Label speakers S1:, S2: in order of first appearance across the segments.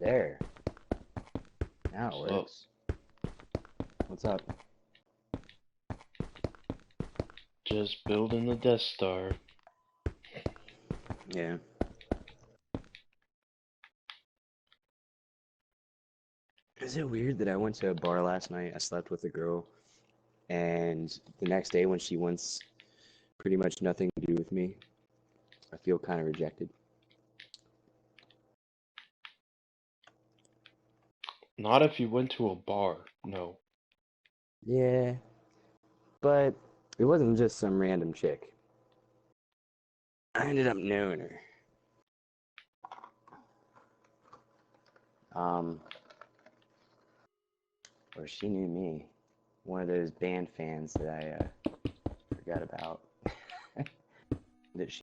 S1: There. Now it
S2: So,
S1: works. What's up?
S2: just building the Death Star.
S1: Yeah. Is it weird that I went to a bar last night? I slept with a girl, and the next day when she wants pretty much nothing to do with me, I feel kind of rejected.
S2: Not if you went to a bar, no.
S1: Yeah, but it wasn't just some random chick. I ended up knowing her. Um, or she knew me. One of those band fans that I forgot about. That she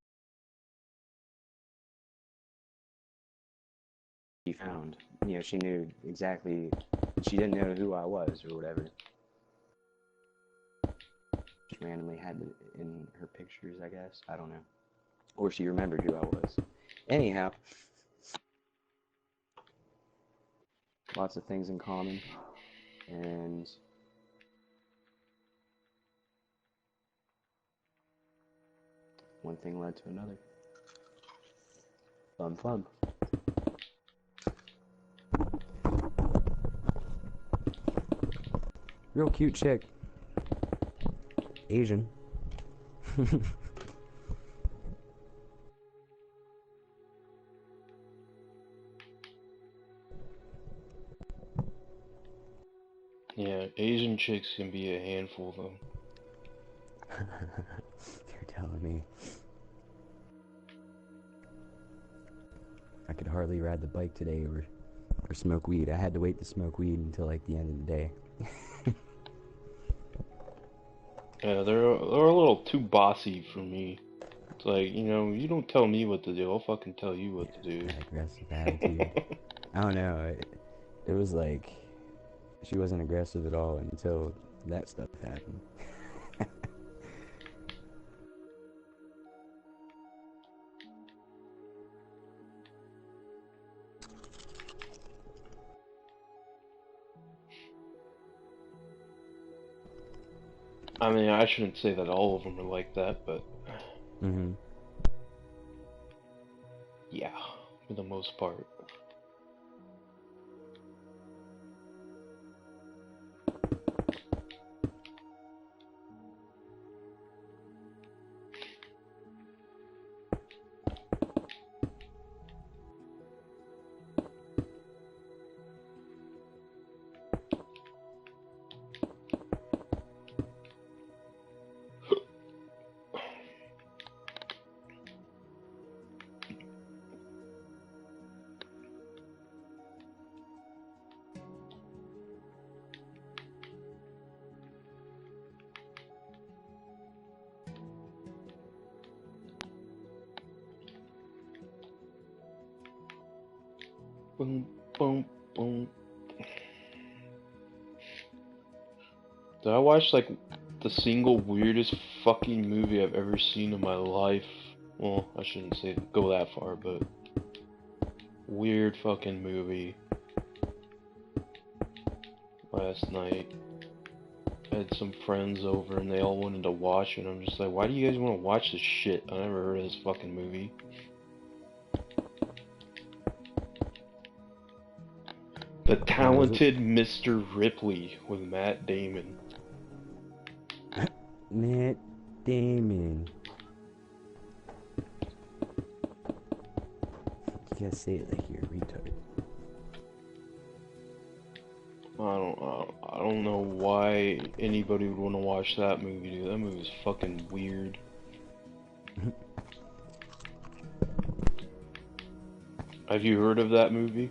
S1: found. You know, she knew exactly. She didn't know who I was or whatever. Just randomly had it in her pictures, I guess. I don't know. Or she remembered who I was. Anyhow, lots of things in common, and one thing led to another. Fun, fun. Real cute chick. Asian.
S2: Yeah, Asian chicks can be a handful though.
S1: You're telling me. I could hardly ride the bike today or smoke weed. I had to wait to smoke weed until like the end of the day.
S2: Yeah, they're a little too bossy for me. It's like, you don't tell me what to do, I'll fucking tell you what to do.
S1: That aggressive attitude. I don't know. It was like she wasn't aggressive at all until that stuff happened.
S2: I mean, I shouldn't say that all of them are like that, but
S1: Mm-hmm.
S2: yeah, for the most part. Boom, boom, boom. Did I watch like the single weirdest fucking movie I've ever seen in my life? Well, I shouldn't say go that far, but weird fucking movie last night. I had some friends over and they all wanted to watch it. I'm just like, why do you guys want to watch this shit? I never heard of this fucking movie. The
S1: What was it?
S2: Talented Mr. Ripley with Matt Damon.
S1: Matt Damon. You gotta say it like you're a retard.
S2: I don't know why anybody would want to watch that movie, dude. That movie's fucking weird. Have you heard of that movie?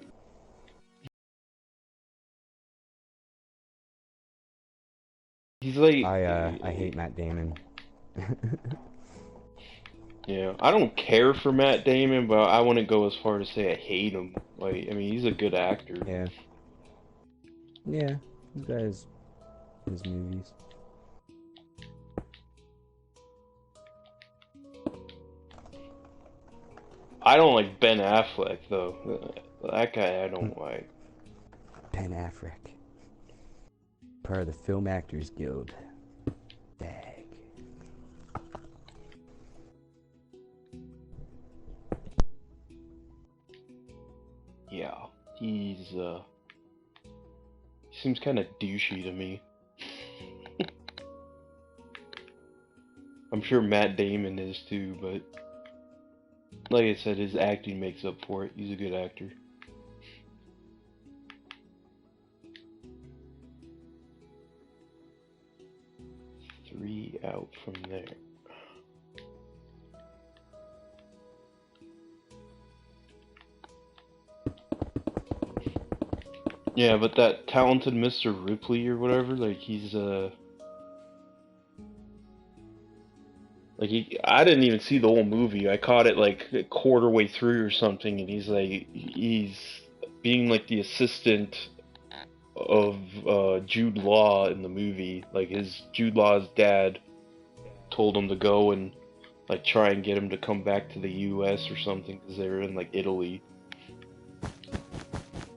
S2: He's like,
S1: I hate Matt Damon.
S2: yeah, I don't care for Matt Damon, but I wouldn't go as far to say I hate him. Like, I mean, he's a good actor.
S1: Yeah. Yeah. He does his movies.
S2: I don't like Ben Affleck though. That guy I don't like.
S1: Ben Affleck, part of the Film Actors Guild. Dag.
S2: Yeah, he's he seems kind of douchey to me. I'm sure Matt Damon is too, but like I said, his acting makes up for it. He's a good actor. Three out from there. Yeah, but that talented Mr. Ripley or whatever, like he's like I didn't even see the whole movie. I caught it like a quarter way through or something, and he's being like the assistant of Jude Law in the movie. Like his Jude Law's dad told him to go and like try and get him to come back to the U.S. or something because they were in like Italy.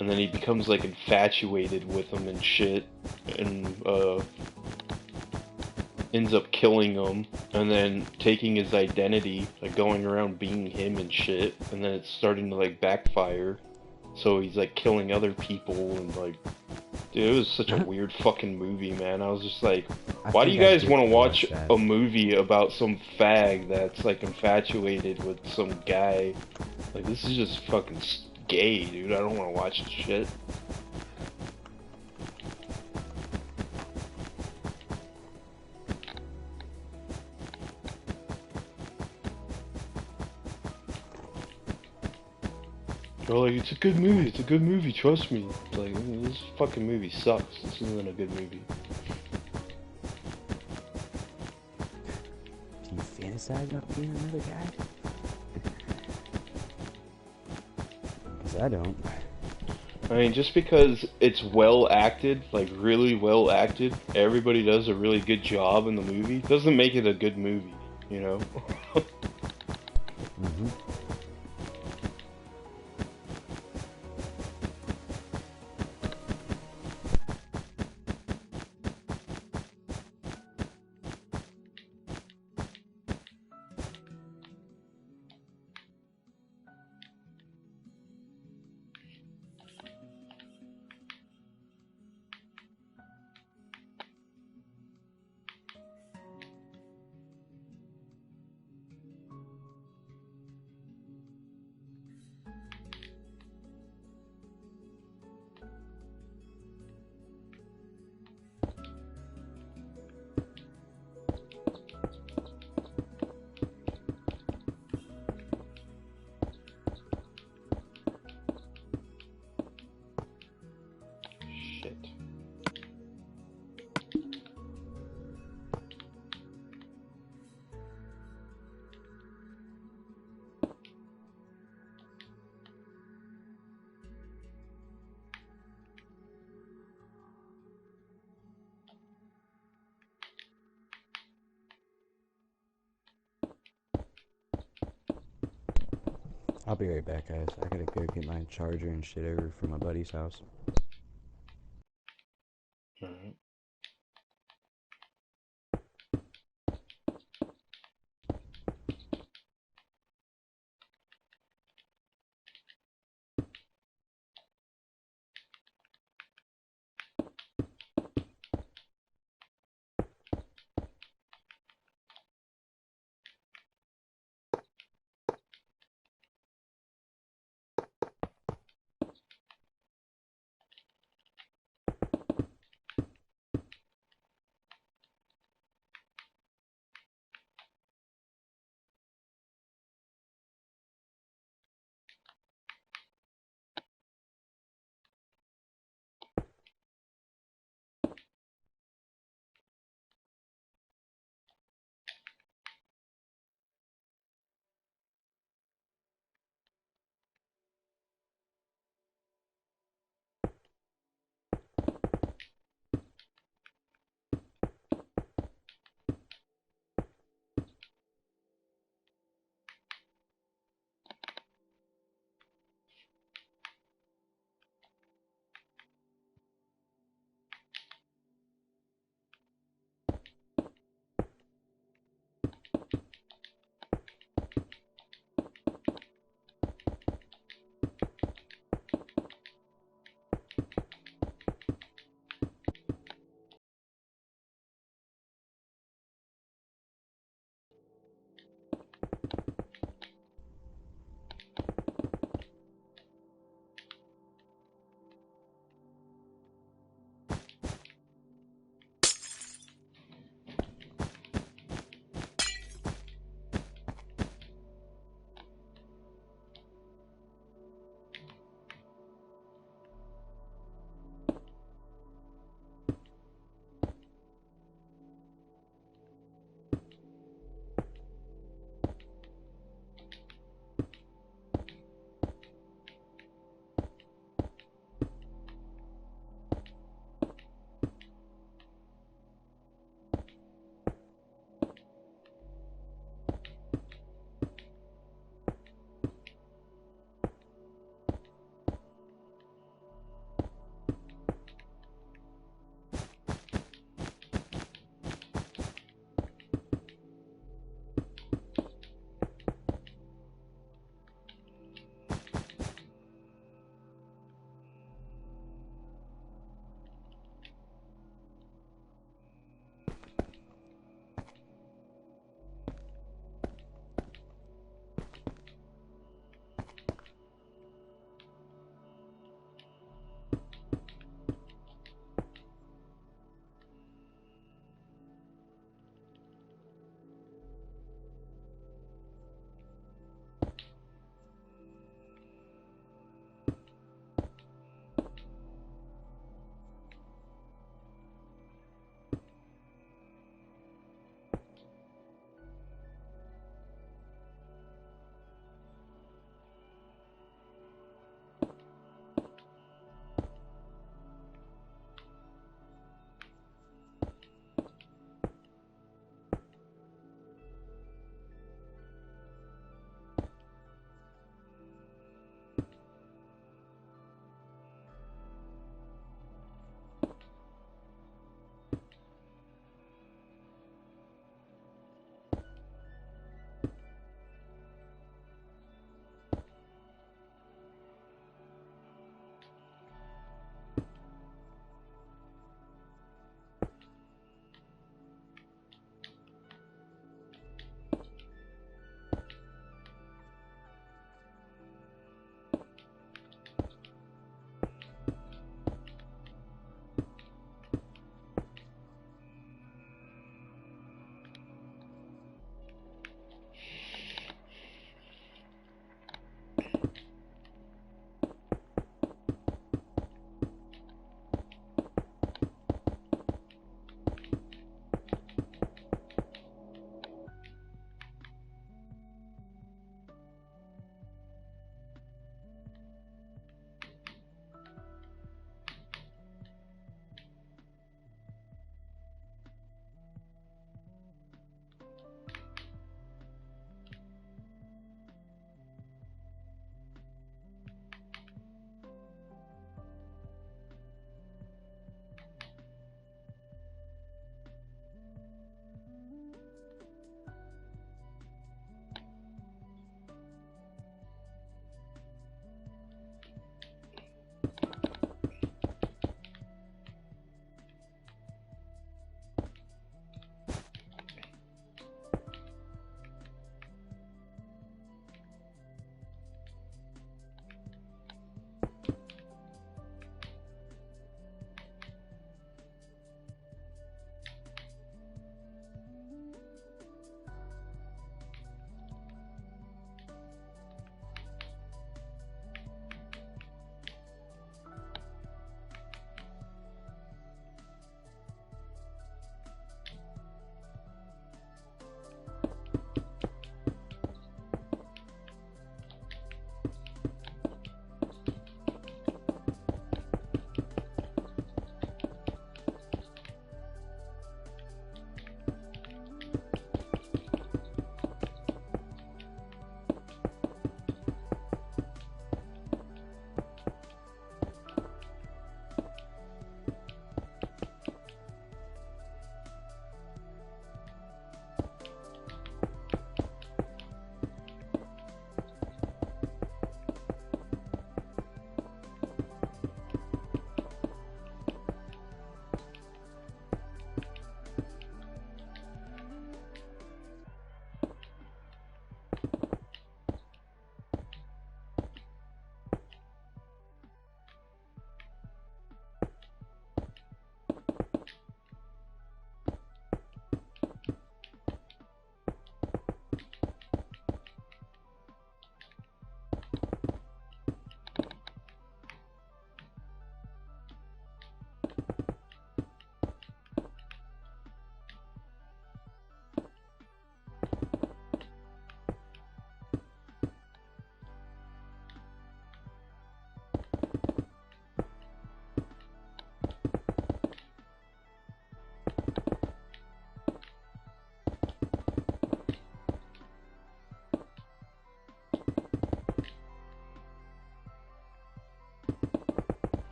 S2: And then he becomes like infatuated with him and shit, and ends up killing him, and then taking his identity, like going around being him and shit, and then it's starting to like backfire. So he's like killing other people and like, dude, it was such a weird fucking movie, man. I was just like, why do you guys want to watch a movie about some fag that's like infatuated with some guy? Like, this is just fucking gay, dude. I don't want to watch this shit. They're like, it's a good movie, it's a good movie, trust me. It's like, this fucking movie sucks. This isn't a good movie.
S1: Do you fantasize about being another guy? Because I don't.
S2: I mean, just because it's well acted, like really well acted, everybody does a really good job in the movie, doesn't make it a good movie, you know?
S1: Mm-hmm.
S2: Shit.
S1: I'll be right back, guys. I gotta go get my charger and shit over from my buddy's house.
S2: Alright.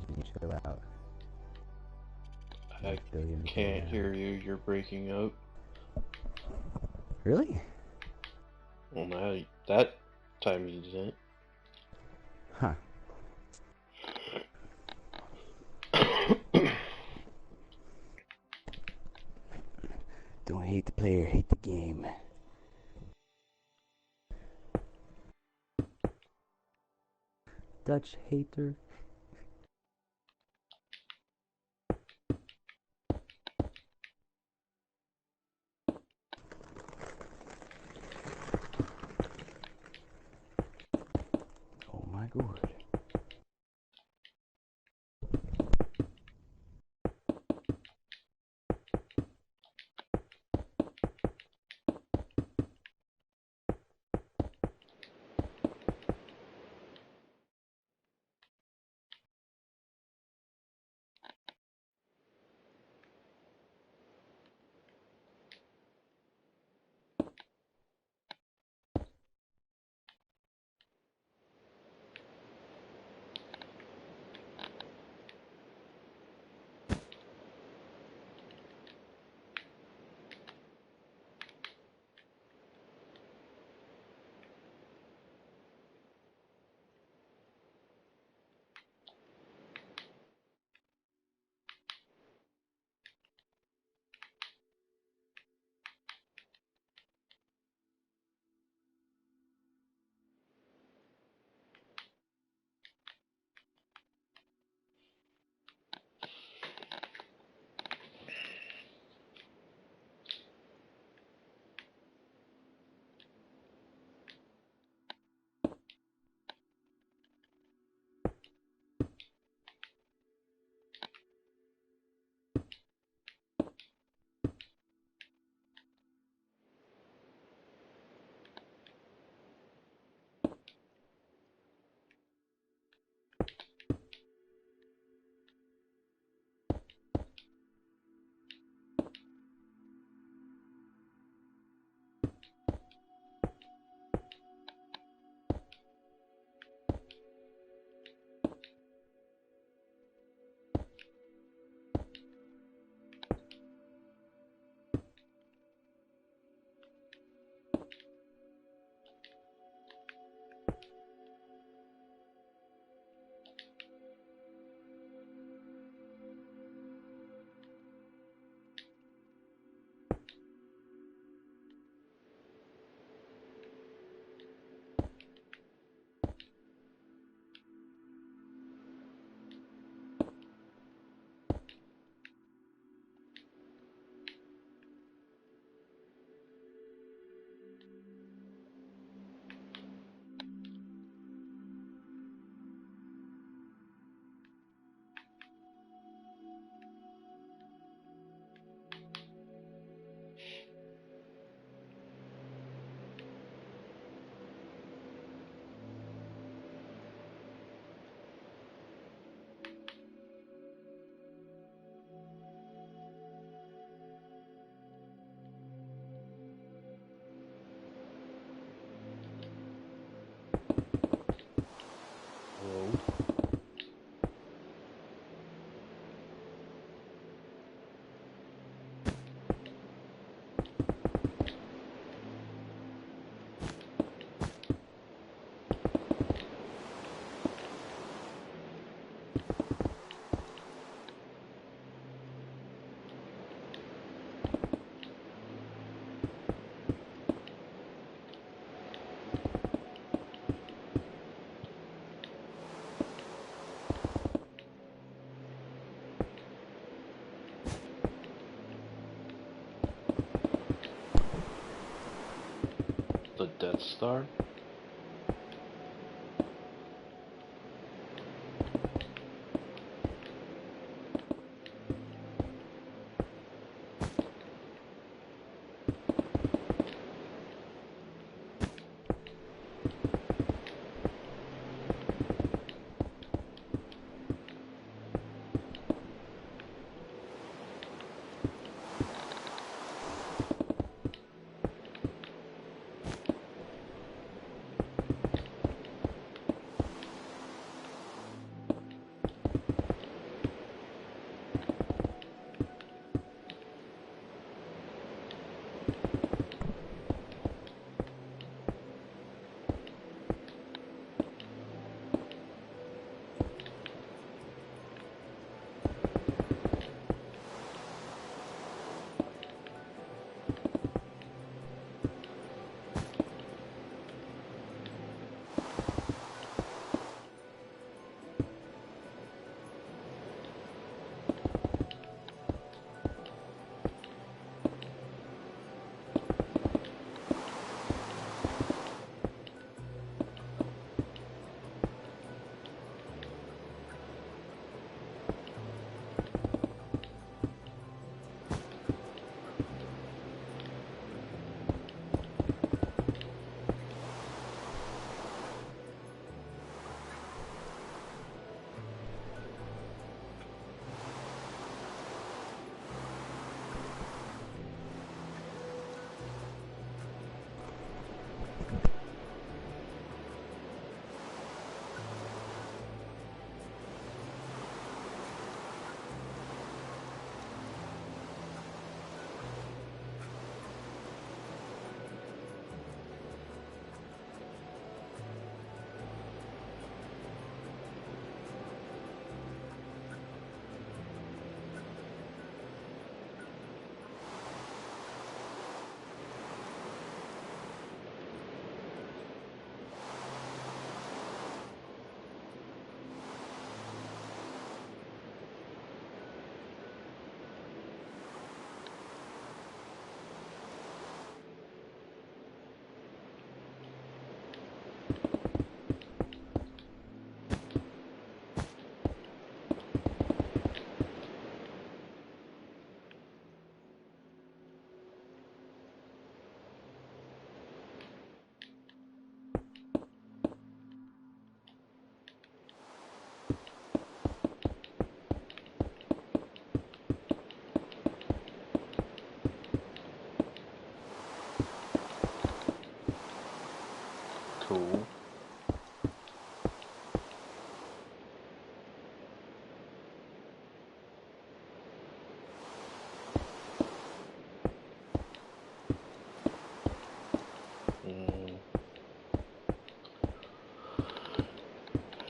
S1: You chill out.
S2: I can't hear you. You're breaking up.
S1: Really?
S2: Well, now that time you didn't.
S1: Huh. Don't hate the player, hate the game. Dutch hater. Oh my god.
S2: The Death Star?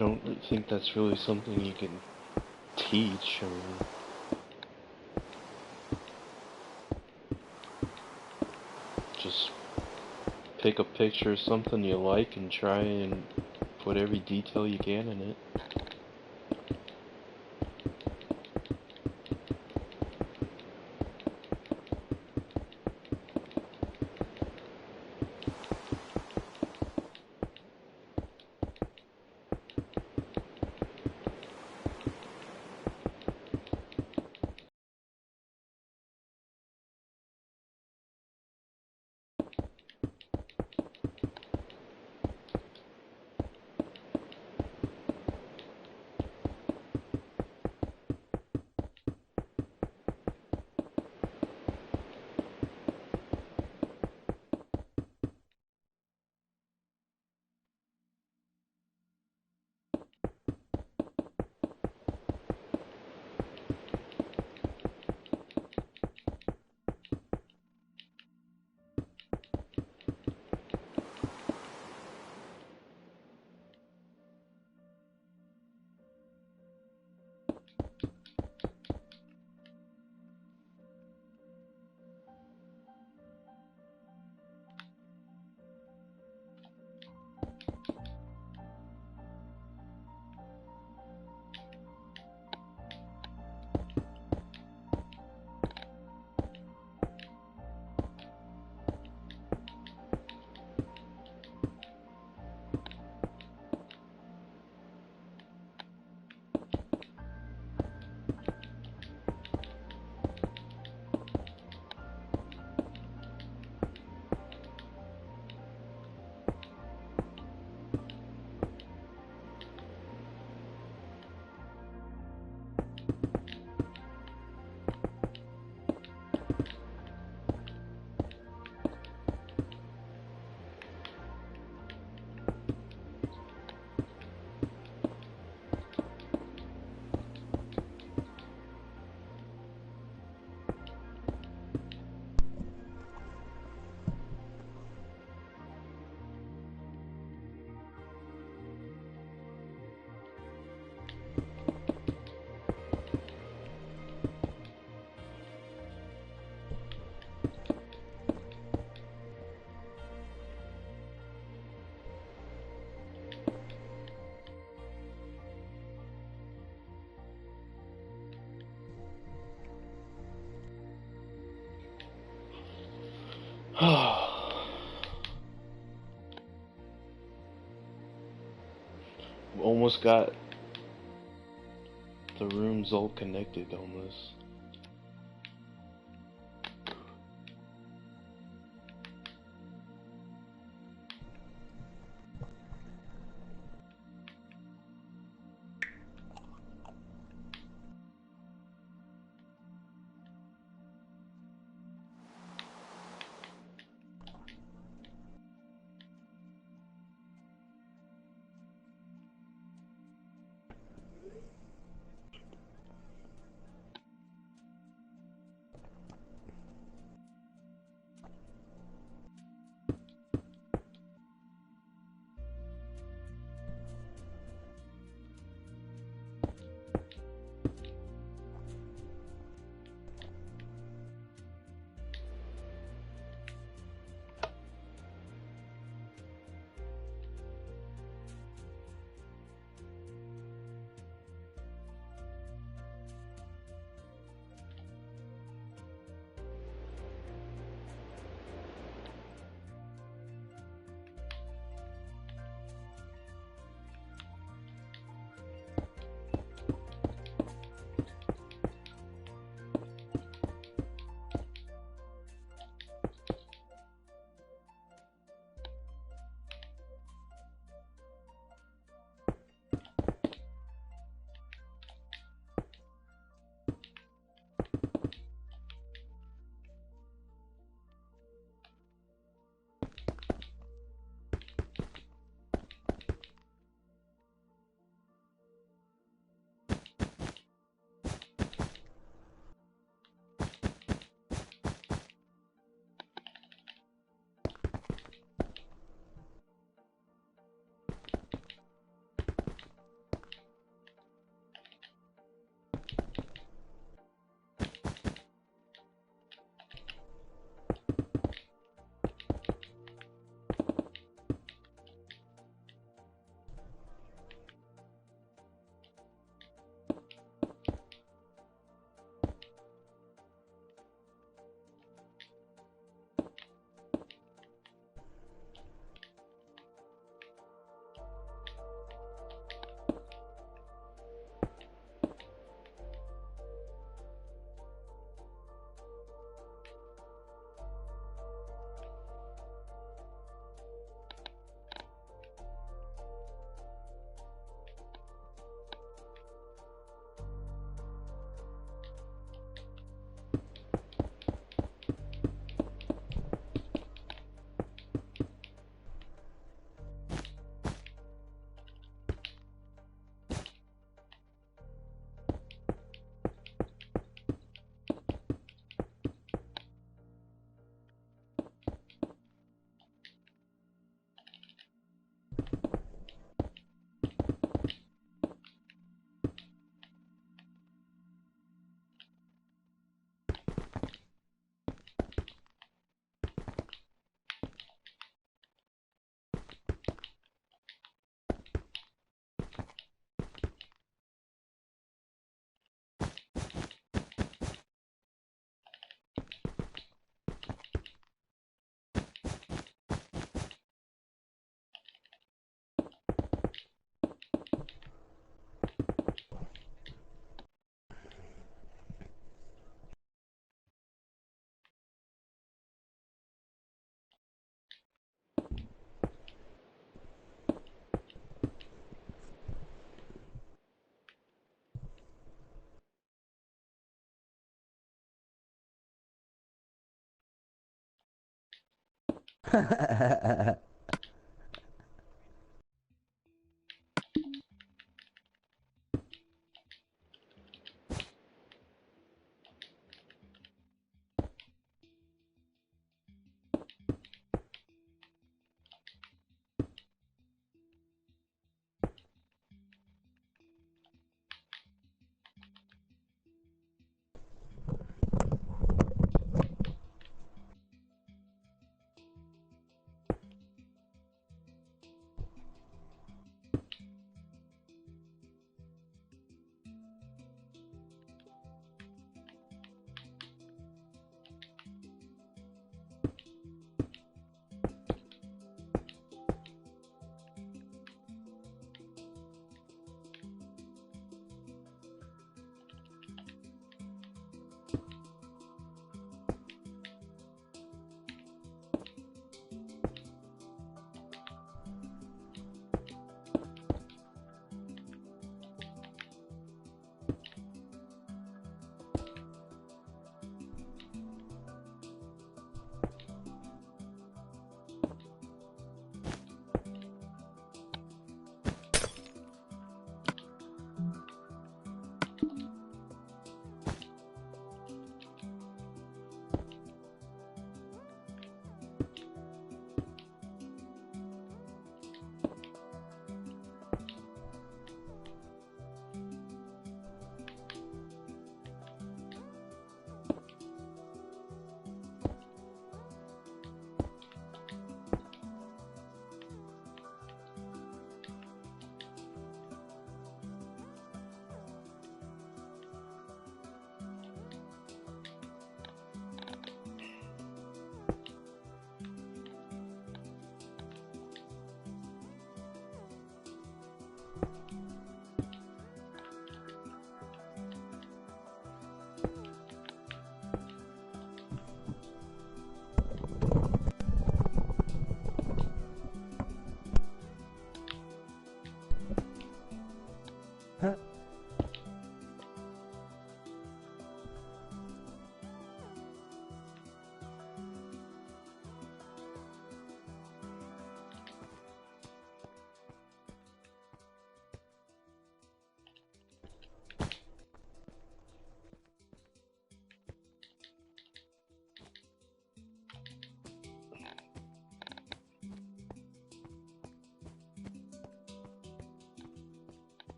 S2: don't think that's really something you can teach. I mean, just pick a picture of something you like and try and put every detail you can in it. Almost got the rooms all connected on this.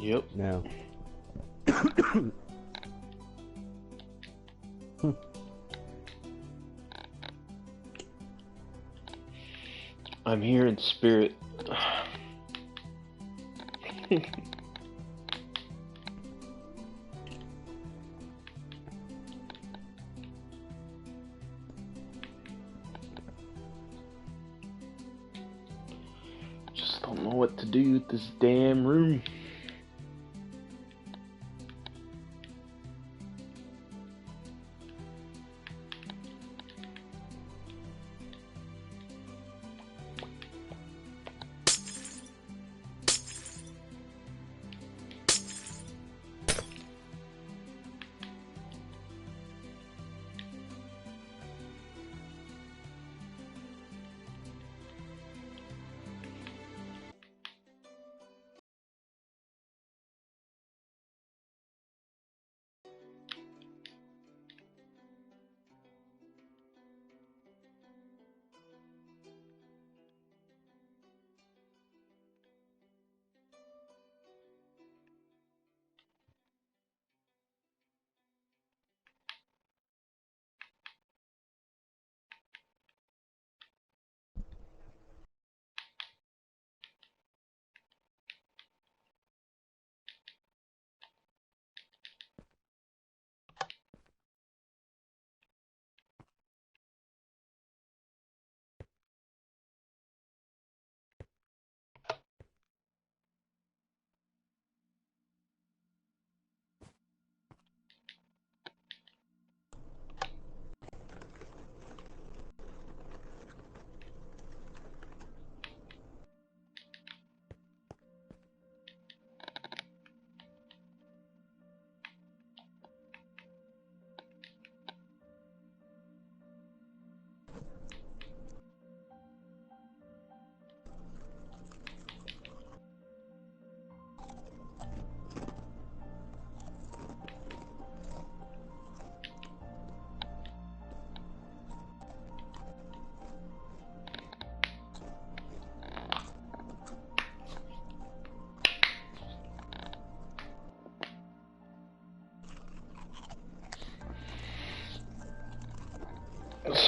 S2: Yep.
S1: No.
S2: I'm here in spirit. Just don't know what to do with this damn room.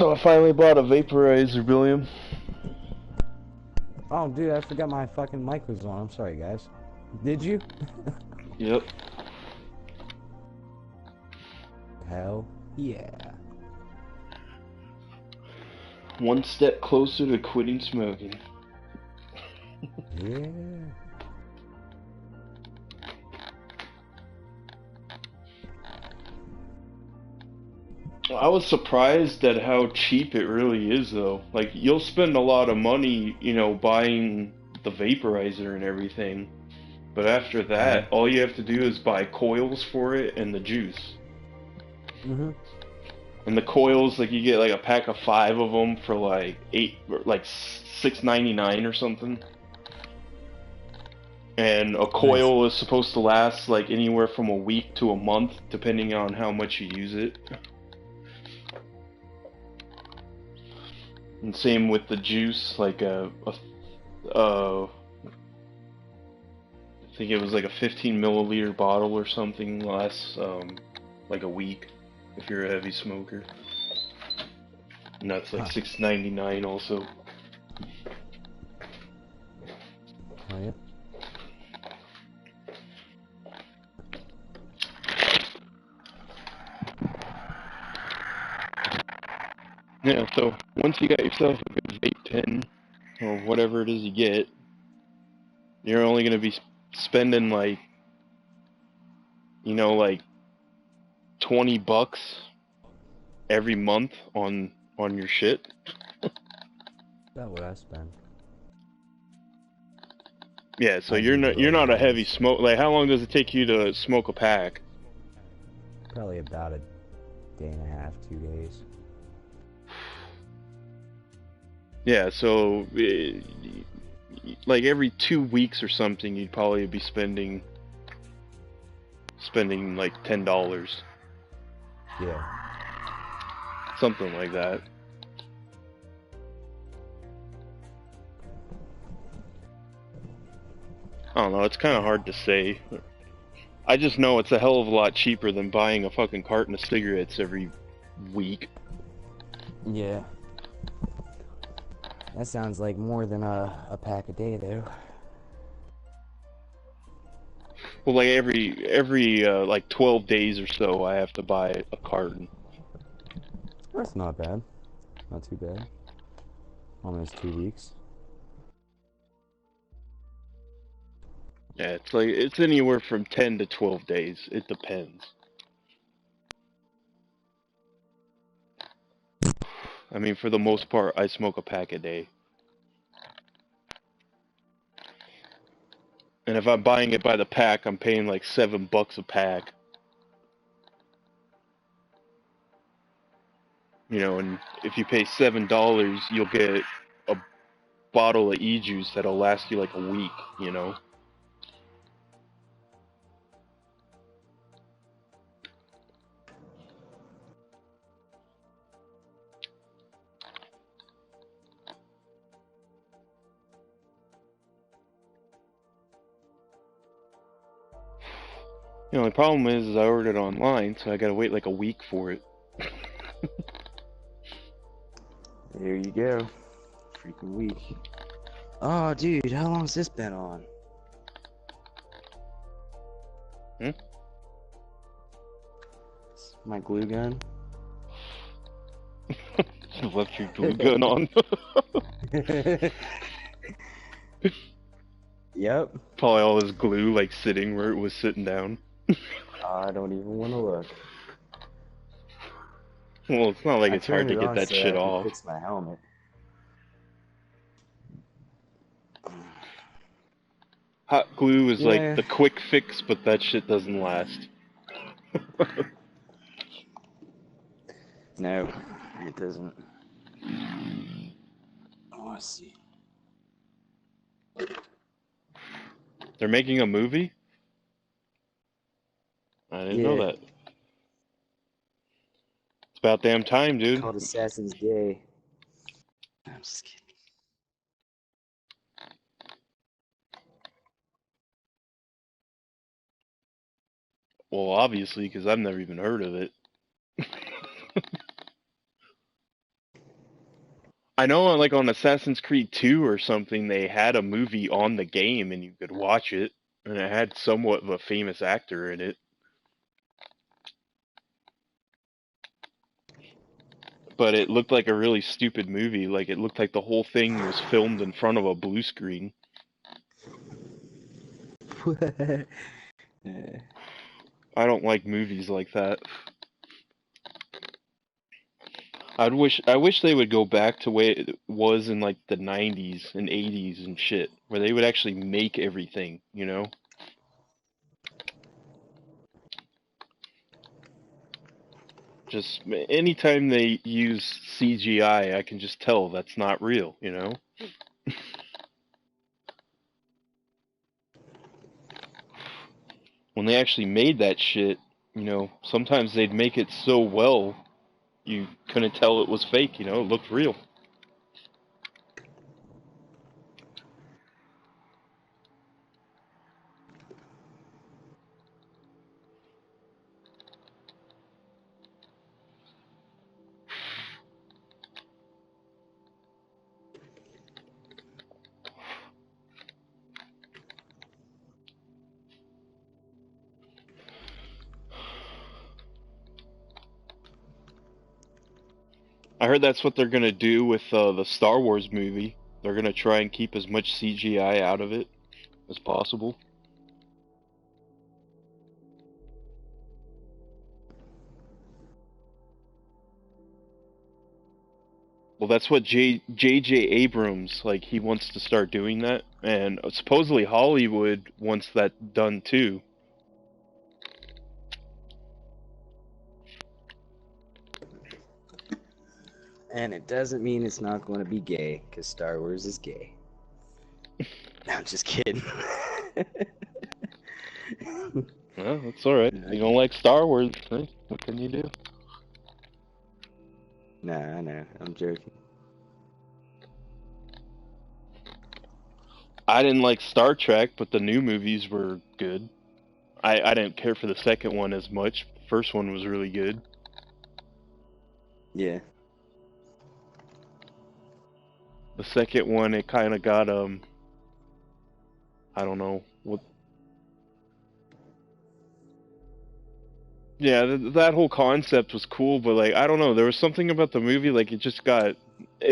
S2: So I finally bought a vaporizer, William.
S3: Oh, dude, I forgot my fucking mic was on. I'm sorry, guys. Did you?
S2: Yep.
S3: Hell yeah.
S2: One step closer to quitting smoking.
S3: Yeah.
S2: I was surprised at how cheap it really is, though. Like, you'll spend a lot of money, you know, buying the vaporizer and everything. But after that, all you have to do is buy coils for it and the juice.
S3: Mm-hmm.
S2: And the coils, like, you get like a pack of 5 of them for like $6.99 or something. And a coil is supposed to last like anywhere from a week to a month, depending on how much you use it. And same with the juice, like I think it was like a 15 milliliter bottle or something lasts like a week if you're a heavy smoker. And that's like $6.99 also.
S3: Oh, yeah.
S2: Yeah, so once you got yourself a good vape pen, or whatever it is you get, you're only going to be spending like, you know, like $20 every month on your shit.
S3: About what I spend.
S2: Yeah, so
S3: How'd you do
S2: you're not a heavy
S3: otherwise?
S2: smoke. Like, how long does it take you to smoke a pack?
S3: Probably about a day and a half, 2 days.
S2: Yeah, so like every 2 weeks or something, you'd probably be spending like $10,
S3: Yeah.
S2: something like that. I don't know. It's kind of hard to say. I just know it's a hell of a lot cheaper than buying a fucking carton of cigarettes every week.
S3: Yeah. That sounds like more than a pack a day, though.
S2: Well, like every like 12 days or so, I have to buy a carton.
S3: That's not bad. Not too bad. Almost 2 weeks.
S2: Yeah, it's like it's anywhere from 10 to 12 days. It depends. I mean, for the most part, I smoke a pack a day. And if I'm buying it by the pack, I'm paying like $7 a pack. You know, and if you pay $7, you'll get a bottle of e-juice that'll last you like a week, you know? The only problem is I ordered it online, so I gotta wait like a week for it.
S1: There you go. Freaking week. Oh, dude, how long's this been on?
S2: Hmm?
S1: My glue gun.
S2: Left your glue gun on.
S1: Yep.
S2: Probably all this glue like sitting where it was sitting down.
S1: I don't even want to look.
S2: Well, it's not like
S1: I
S2: it's hard
S1: turned
S2: to
S1: it
S2: get
S1: on
S2: that
S1: so that
S2: shit
S1: I could
S2: off.
S1: fix my helmet.
S2: Hot glue is like
S1: Yeah.
S2: the quick fix, but that shit doesn't last.
S1: No, it doesn't. Oh, I see.
S2: They're making a movie? I didn't know
S1: Yeah,
S2: that. It's about damn time,
S1: it's
S2: dude.
S1: called Assassin's Day. I'm just kidding.
S2: Well, obviously, because I've never even heard of it. I know, like on Assassin's Creed 2 or something, they had a movie on the game and you could watch it, and it had somewhat of a famous actor in it. But it looked like a really stupid movie. Like it looked like the whole thing was filmed in front of a blue screen. I don't like movies like that. I wish they would go back to where it was in like the 90s and 80s and shit, where they would actually make everything, you know? Just anytime they use CGI, I can just tell that's not real, you know? When they actually made that shit, you know, sometimes they'd make it so well you couldn't tell it was fake, you know, it looked real. I heard that's what they're gonna do with the Star Wars movie. They're gonna try and keep as much CGI out of it as possible. Well, that's what J.J. Abrams, like, he wants to start doing that, and supposedly Hollywood wants that done too.
S1: And it doesn't mean it's not going to be gay, because Star Wars is gay. No, I'm just kidding.
S2: Well, that's alright. You don't like Star Wars, right? What can you do?
S1: Nah, I know. I'm joking.
S2: I didn't like Star Trek, but the new movies were good. I didn't care for the second one as much. The first one was really good.
S1: Yeah.
S2: The second one, it kind of got, I don't know, what. Yeah, that whole concept was cool, but like I don't know, there was something about the movie like it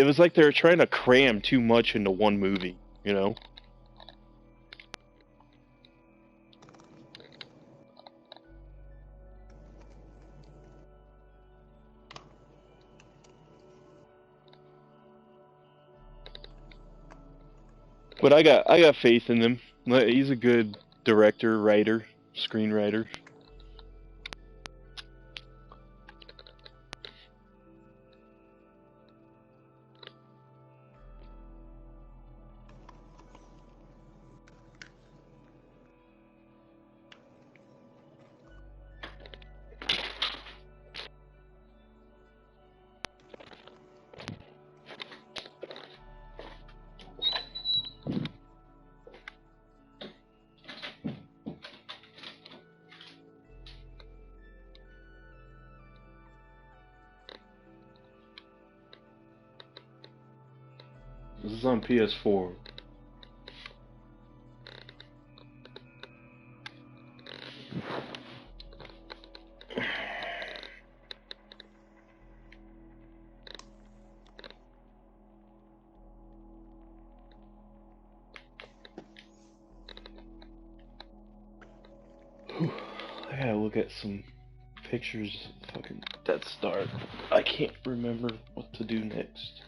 S2: was like they were trying to cram too much into one movie, you know? But I got faith in him. He's a good director, writer, screenwriter. This is on PS4. I gotta look at some pictures of fucking Death Star. I can't remember what to do next.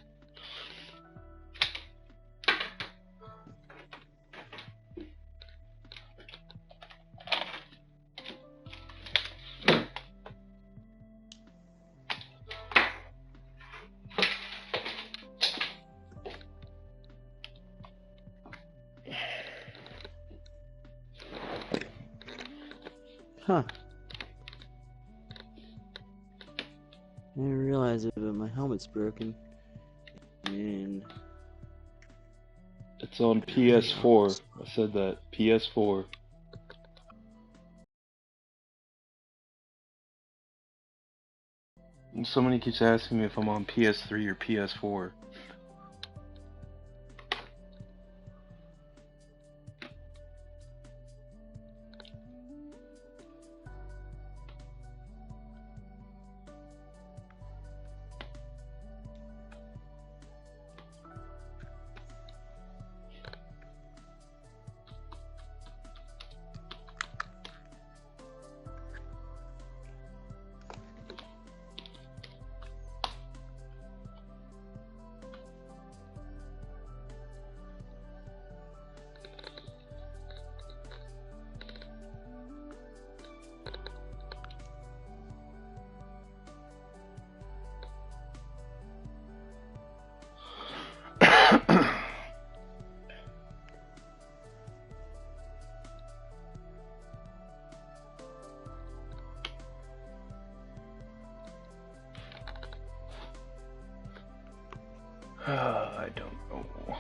S1: Huh. I didn't realize it, but my helmet's broken. And
S2: It's on PS4. I said that. PS4. Somebody keeps asking me if I'm on PS3 or PS4. I don't know.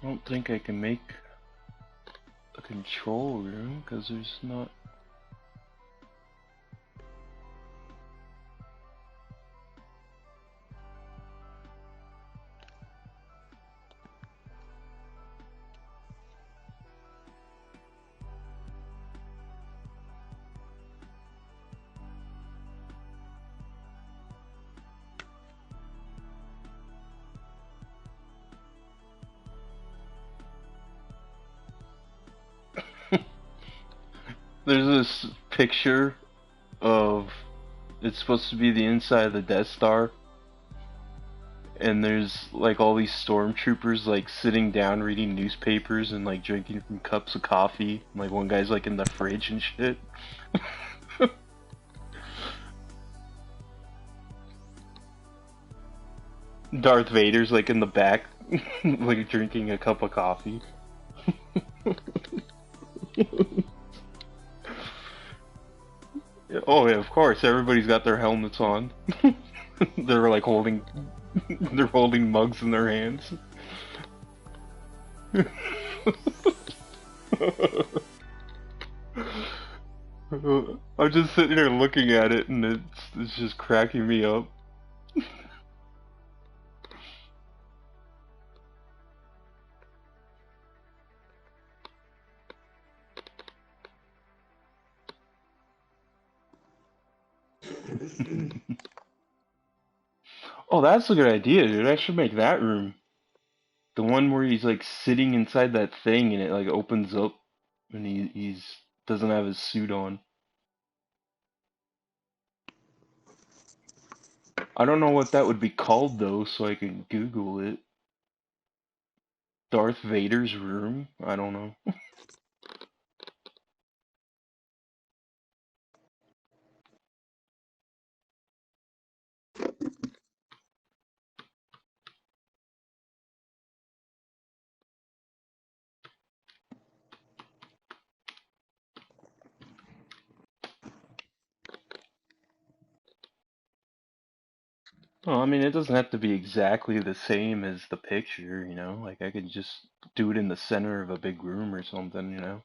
S2: I don't think I can make a control room because there's not. There's this picture of it's supposed to be the inside of the Death Star, and there's like all these stormtroopers like sitting down reading newspapers and like drinking from cups of coffee. Like one guy's like in the fridge and shit. Darth Vader's like in the back, like drinking a cup of coffee. Oh yeah, of course. Everybody's got their helmets on. They're like holding, they're holding mugs in their hands. I'm just sitting here looking at it, and it's just cracking me up. Oh, that's a good idea, dude. I should make that room. The one where he's like sitting inside that thing and it like opens up and he's doesn't have his suit on. I don't know what that would be called though, so I can Google it. Darth Vader's room? I don't know. Well, I mean, it doesn't have to be exactly the same as the picture, you know? Like, I could just do it in the center of a big room or something, you know?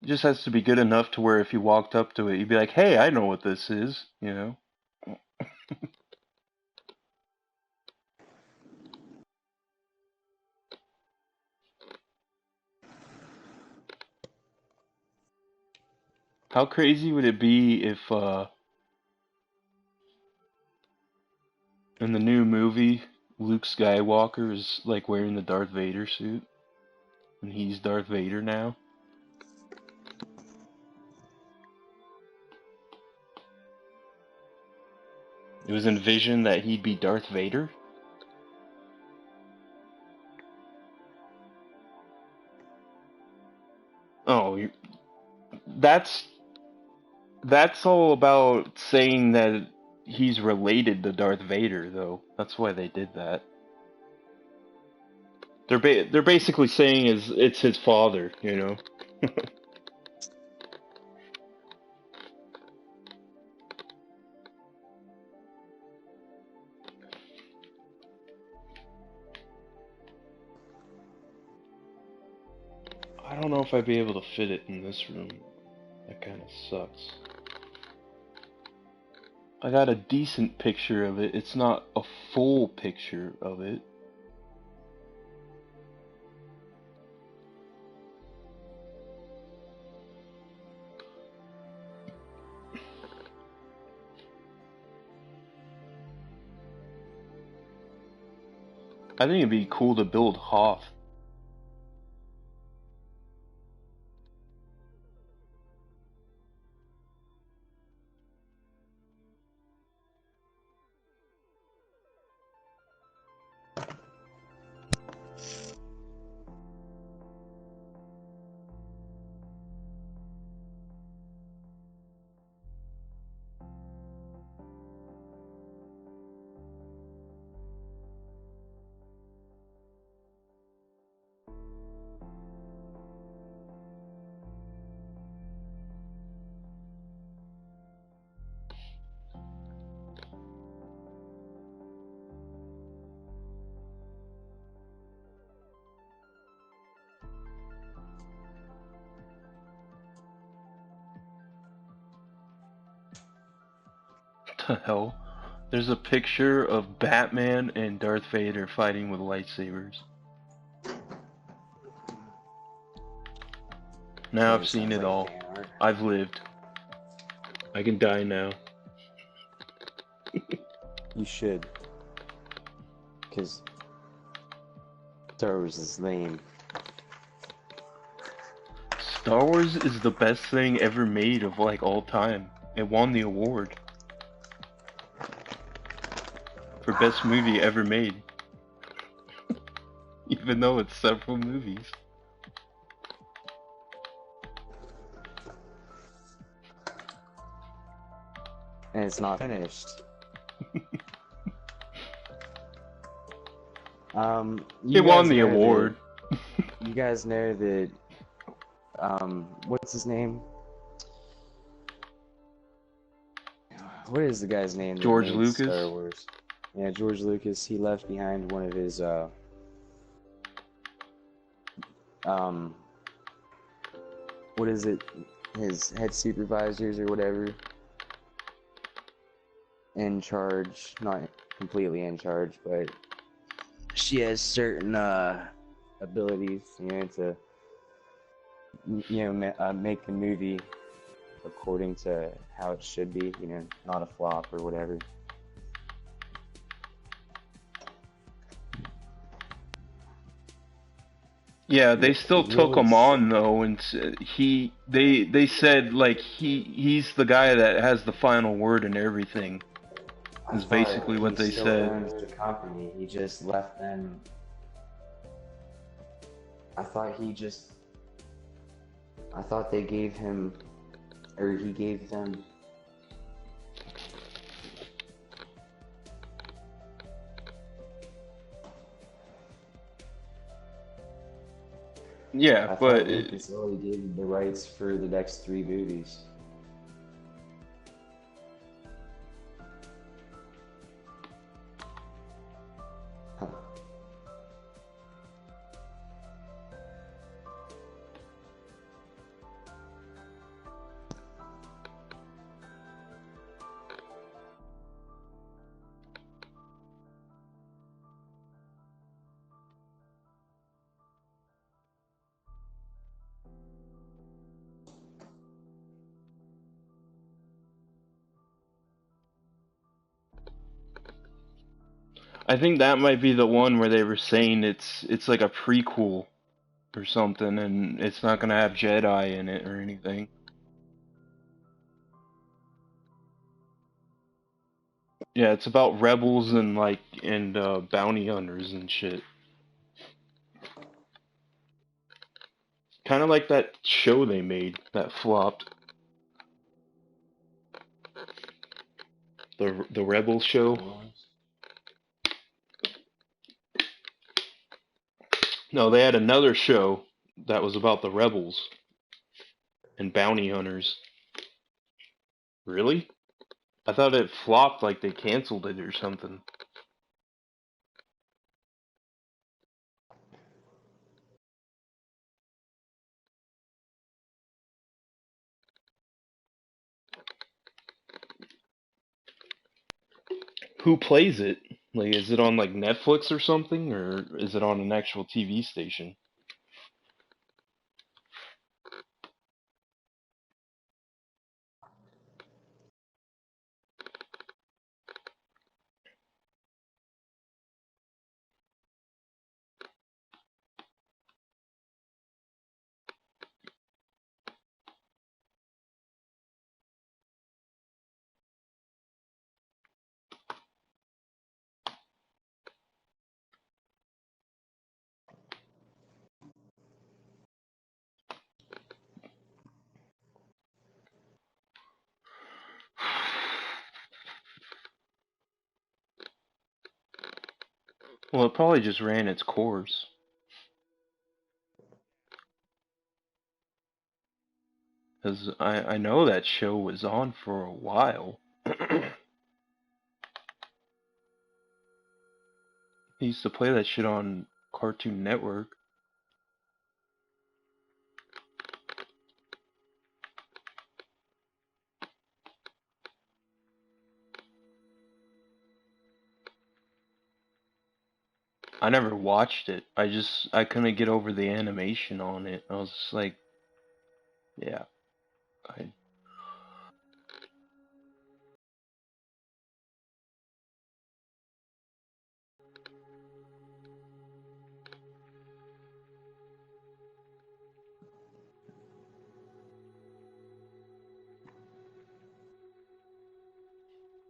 S2: It just has to be good enough to where if you walked up to it, you'd be like, hey, I know what this is, you know? How crazy would it be if, in the new movie, Luke Skywalker is, like, wearing the Darth Vader suit? And he's Darth Vader now? It was envisioned that he'd be Darth Vader? Oh, that's that's all about saying that he's related to Darth Vader, though. That's why they did that. They're basically saying is it's his father, you know. I don't know if I'd be able to fit it in this room. That kind of sucks. I got a decent picture of it. It's not a full picture of it. I think it'd be cool to build Hoth. The hell? There's a picture of Batman and Darth Vader fighting with lightsabers. Now I've seen it all. I've lived. I can die now.
S1: You should. Because Star Wars is lame.
S2: Star Wars is the best thing ever made of like all time. It won the award for best movie ever made. Even though it's several movies.
S1: And it's not finished.
S2: It won the award.
S1: You guys know that, what's his name? What is the guy's name?
S2: George
S1: that made
S2: Lucas?
S1: Star Wars. Yeah, George Lucas. He left behind one of his, what is it? His head supervisors or whatever. In charge, not completely in charge, but she has certain abilities, to make the movie according to how it should be, not a flop or whatever.
S2: Yeah, they still took him on though, and they said like he's the guy that has the final word and everything. Is basically what they said.
S1: He still owns the company. He just left them. I thought they gave him, or he gave them.
S2: Yeah, but
S1: Lucas only gave him the rights for the next 3 movies.
S2: I think that might be the one where they were saying it's like a prequel or something, and it's not gonna have Jedi in it or anything. Yeah, it's about rebels and bounty hunters and shit. Kind of like that show they made that flopped. The Rebels show. No, they had another show that was about the rebels and bounty hunters. Really? I thought it flopped, like they canceled it or something. Who plays it? Like, is it on like Netflix or something, or is it on an actual TV station? Well, it probably just ran its course. Because I know that show was on for a while. He used to play that shit on Cartoon Network. I never watched it. I couldn't get over the animation on it. I was just like, yeah, I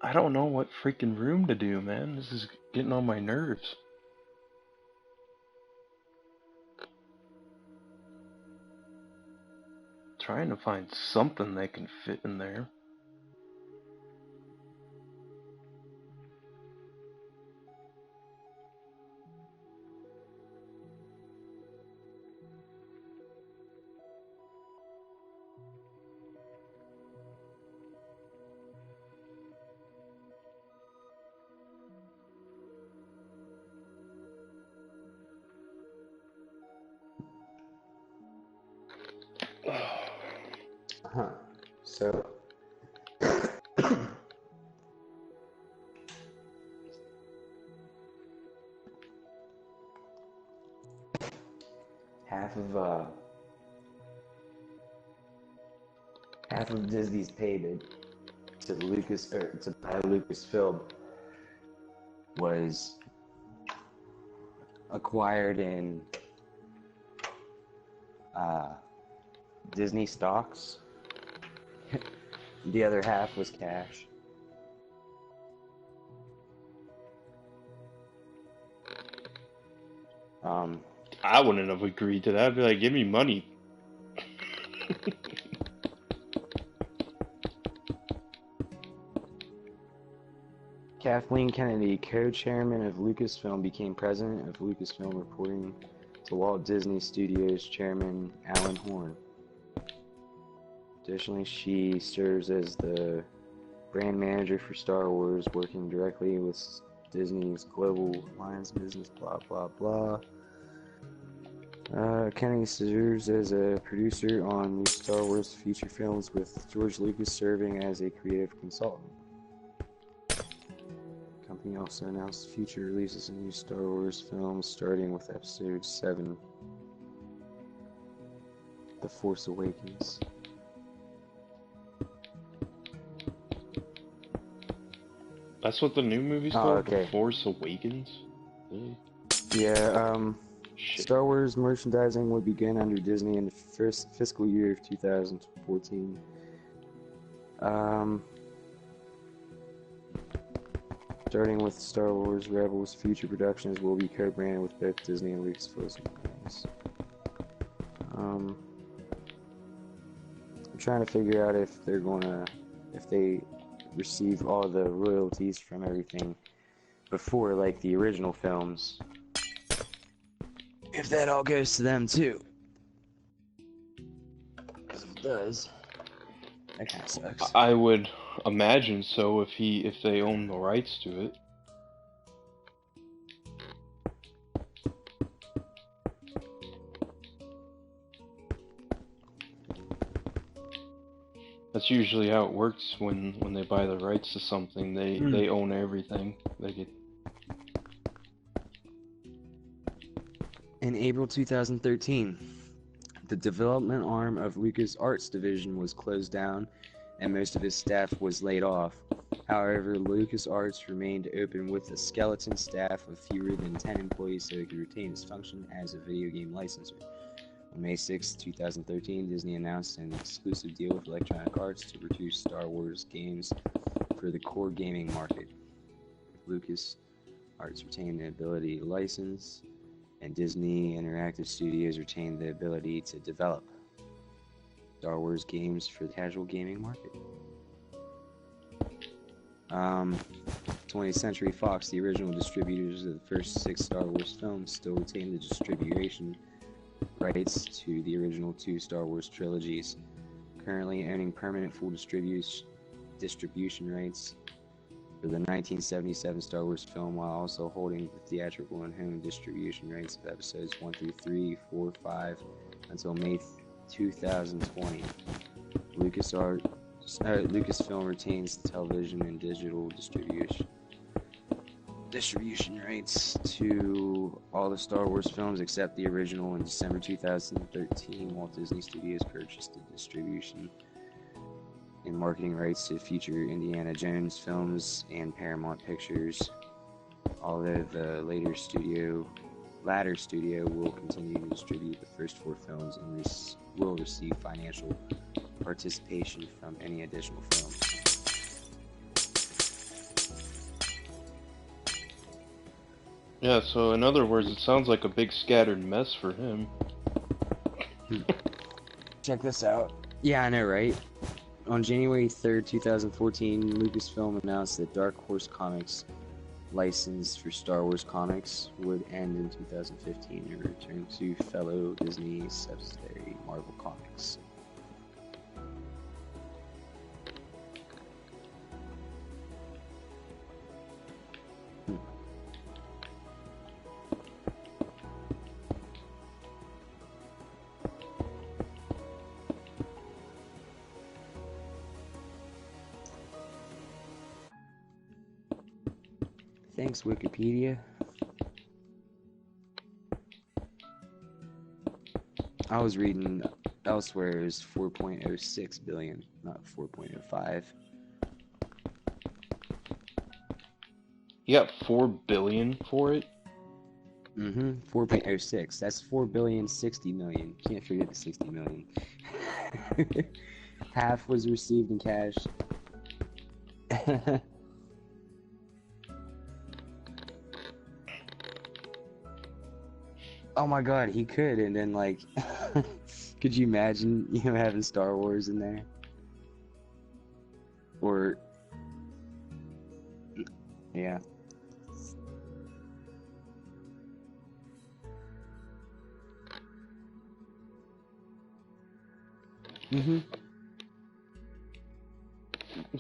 S2: I don't know what freaking room to do, man. This is getting on my nerves. Trying to find something that can fit in there.
S1: Huh. So, half of uh, half of Disney's payment to Lucas or to buy Lucasfilm was acquired in uh, Disney stocks. The other half was cash.
S2: I wouldn't have agreed to that. I'd be like, give me money.
S1: Kathleen Kennedy, co-chairman of Lucasfilm, became president of Lucasfilm, reporting to Walt Disney Studios chairman Alan Horn. Additionally, she serves as the brand manager for Star Wars, working directly with Disney's global alliance business, blah, blah, blah. Kennedy serves as a producer on new Star Wars feature films, with George Lucas serving as a creative consultant. The company also announced future releases of new Star Wars films, starting with Episode 7, The Force Awakens.
S2: That's what the new movie's
S1: Oh,
S2: called?
S1: okay.
S2: The Force Awakens? Really?
S1: Yeah,
S2: Shit.
S1: Star Wars merchandising would begin under Disney in the first fiscal year of 2014. Starting with Star Wars Rebels, future productions will be co-branded with both Disney and Lucasfilm brands. I'm trying to figure out if they receive all the royalties from everything before, like the original films, if that all goes to them too. Because if it does, that kind of sucks.
S2: I would imagine so if they own the rights to it. That's usually how it works when they buy the rights to something. They own everything. They get.
S1: In April 2013, the development arm of LucasArts division was closed down and most of its staff was laid off. However, LucasArts remained open with a skeleton staff of fewer than 10 employees so it could retain its function as a video game licensor. On May 6, 2013, Disney announced an exclusive deal with Electronic Arts to produce Star Wars games for the core gaming market. LucasArts retained the ability to license, and Disney Interactive Studios retained the ability to develop Star Wars games for the casual gaming market. 20 20th Century Fox, the original distributors of the first 6 Star Wars films, still retain the distribution rights to the original 2 Star Wars trilogies, currently owning permanent full distribution rights for the 1977 Star Wars film, while also holding the theatrical and home distribution rights of episodes 1 through 3, 4, 5 until May 2020. Lucasfilm retains the television and digital distribution rights to all the Star Wars films except the original. In December 2013, Walt Disney Studios purchased the distribution and marketing rights to future Indiana Jones films and Paramount Pictures, although the latter studio will continue to distribute the first 4 films and will receive financial participation from any additional films.
S2: Yeah, so in other words, it sounds like a big scattered mess for him.
S1: Check this out. Yeah, I know, right? On January 3rd, 2014, Lucasfilm announced that Dark Horse Comics' license for Star Wars comics would end in 2015 and return to fellow Disney subsidiary Marvel Comics. Thanks, Wikipedia. I was reading elsewhere it was 4.06 billion, not 4.05.
S2: You got 4 billion for it?
S1: 4.06. That's 4,060 million. Can't forget the 60 million. Half was received in cash. Oh my god, he could, and then like, could you imagine him having Star Wars in there? Or, yeah.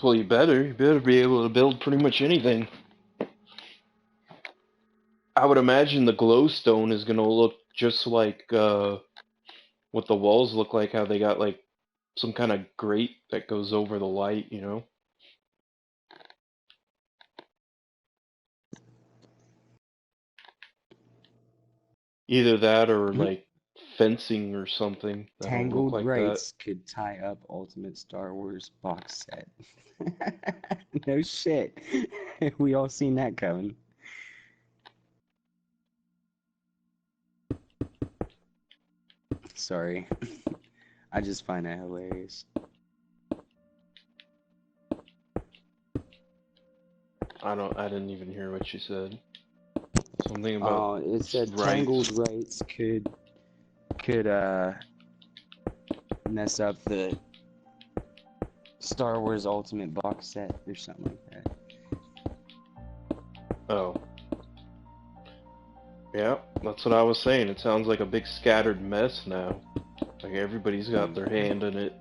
S2: Well, you better be able to build pretty much anything. I would imagine the glowstone is gonna look just like what the walls look like, how they got like some kind of grate that goes over the light, you know? Either that or like fencing or something that'll look
S1: Tangled
S2: like
S1: Rights could tie up Ultimate Star Wars box set. No shit. We all seen that coming. Sorry. I just find that hilarious.
S2: I didn't even hear what you said. Something about
S1: It said
S2: rights.
S1: Tangled Rights could mess up the Star Wars Ultimate box set or something like that.
S2: Oh. Yeah, that's what I was saying. It sounds like a big scattered mess now. Like everybody's got their hand in it.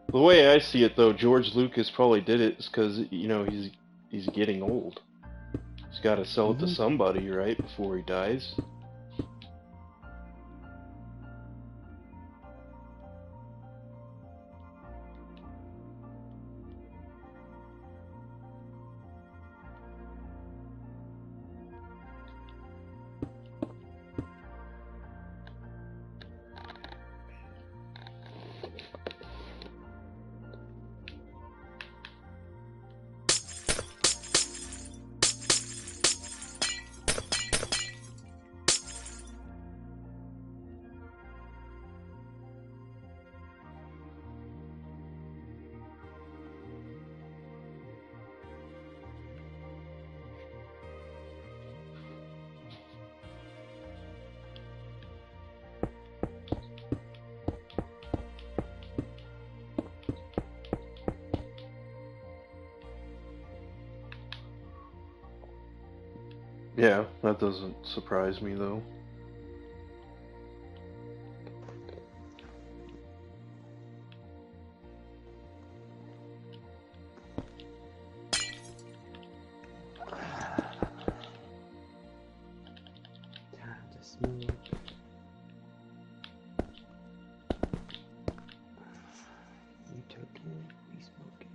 S2: The way I see it, though, George Lucas probably did it because, you know, he's getting old. He's got to sell it to somebody, right, before he dies. Yeah, that doesn't surprise me though.
S1: Time to smoke. You took it, we smoking.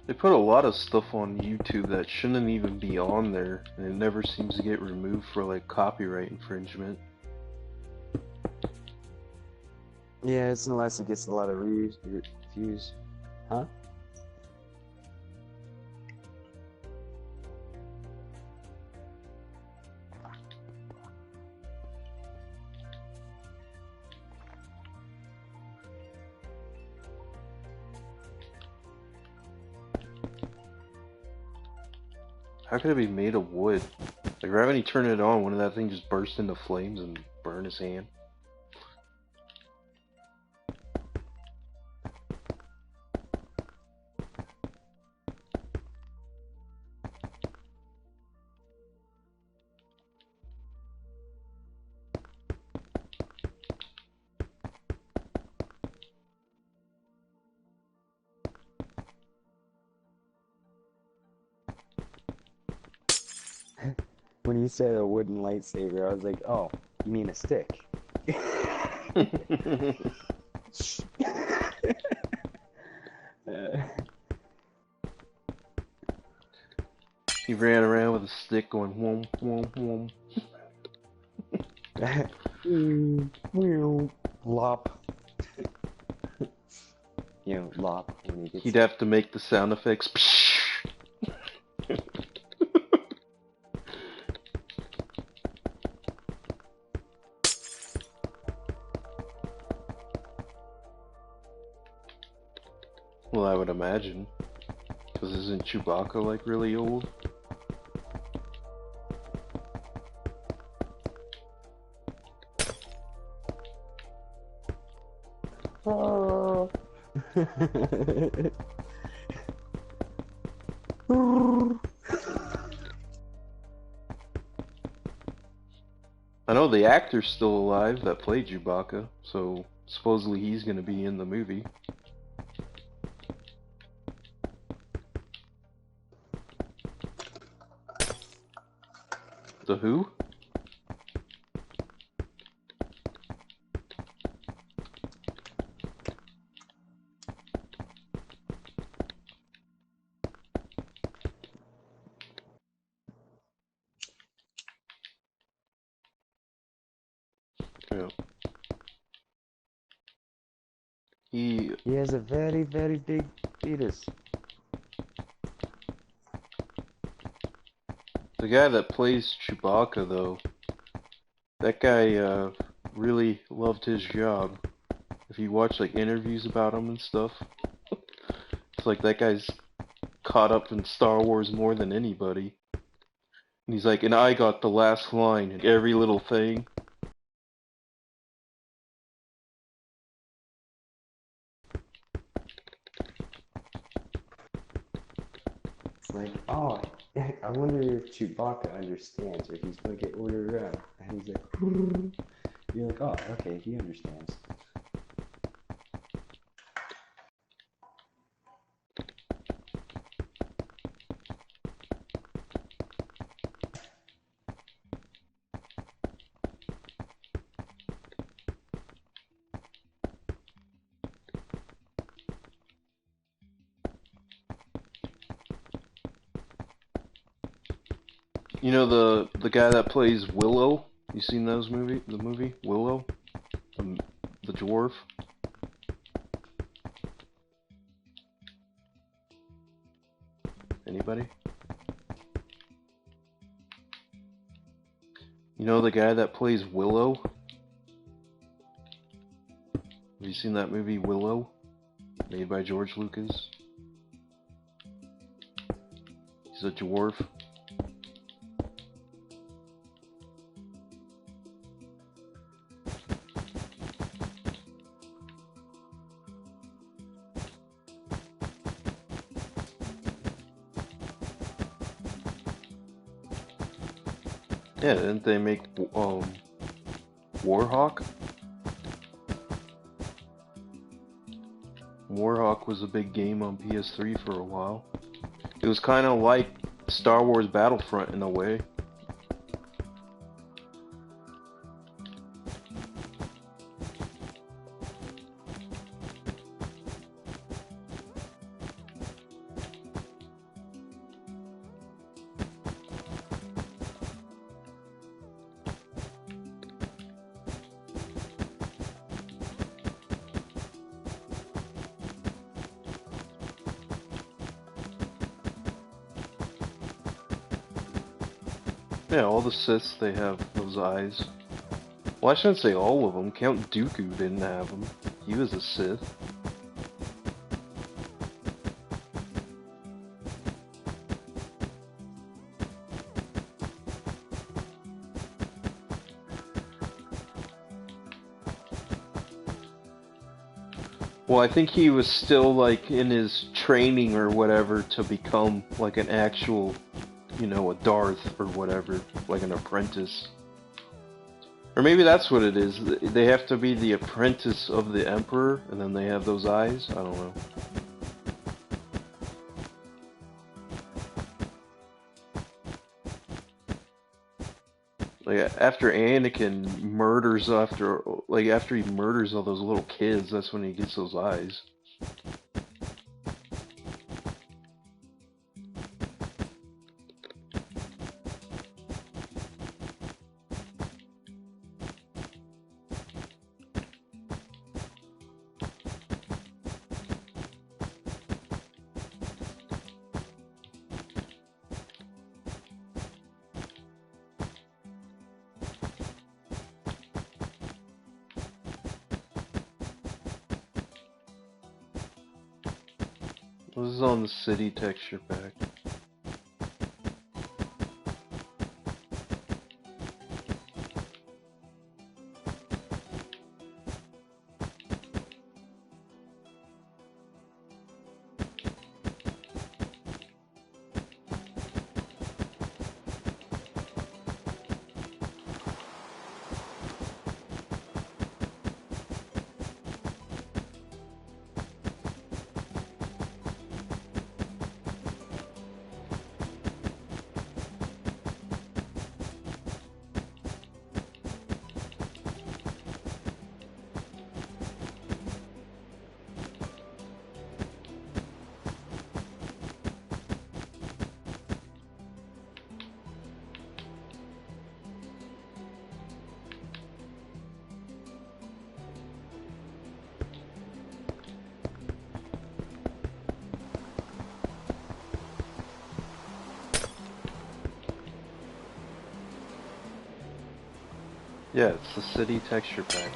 S2: They put a lot of stuff on YouTube that shouldn't even be on there, and it never seems to get removed for like copyright infringement.
S1: Yeah, it's unless it gets a lot of views. Huh?
S2: How could it be made of wood? Like right when he turned it on, wouldn't that thing just burst into flames and burn his hand?
S1: When you said a wooden lightsaber, I was like, oh, you mean a stick.
S2: He ran around with a stick going whoom whoom whoom.
S1: Lop. You know, lop when he gets.
S2: He'd have to make the sound effects. Well, I would imagine. Because isn't Chewbacca like really old?
S1: Oh.
S2: I know the actor's still alive that played Chewbacca, so supposedly he's gonna be in the movie. The who? Yeah. He
S1: has a very, very big fetus.
S2: The guy that plays Chewbacca, though, that guy really loved his job. If you watch like interviews about him and stuff, it's like that guy's caught up in Star Wars more than anybody. And he's like, and I got the last line in every little thing.
S1: It's like, oh, I wonder if Chewbacca understands or if he's gonna get ordered around. And he's like, you're like, oh, okay, he understands.
S2: You know the guy that plays Willow? You seen those movie? The movie Willow, the dwarf. Anybody? You know the guy that plays Willow? Have you seen that movie Willow? Made by George Lucas? He's a dwarf. Yeah, didn't they make Warhawk? Warhawk was a big game on PS3 for a while. It was kind of like Star Wars Battlefront in a way. Yeah, all the Siths, they have those eyes. Well, I shouldn't say all of them. Count Dooku didn't have them. He was a Sith. Well, I think he was still, like, in his training or whatever to become, like, an actual, you know, a Darth or whatever, like an apprentice. Or maybe that's what it is. They have to be the apprentice of the Emperor, and then they have those eyes? I don't know. Like, after Anakin murders after he murders all those little kids, that's when he gets those eyes. This is on the city texture pack. Yeah, it's the city texture pack.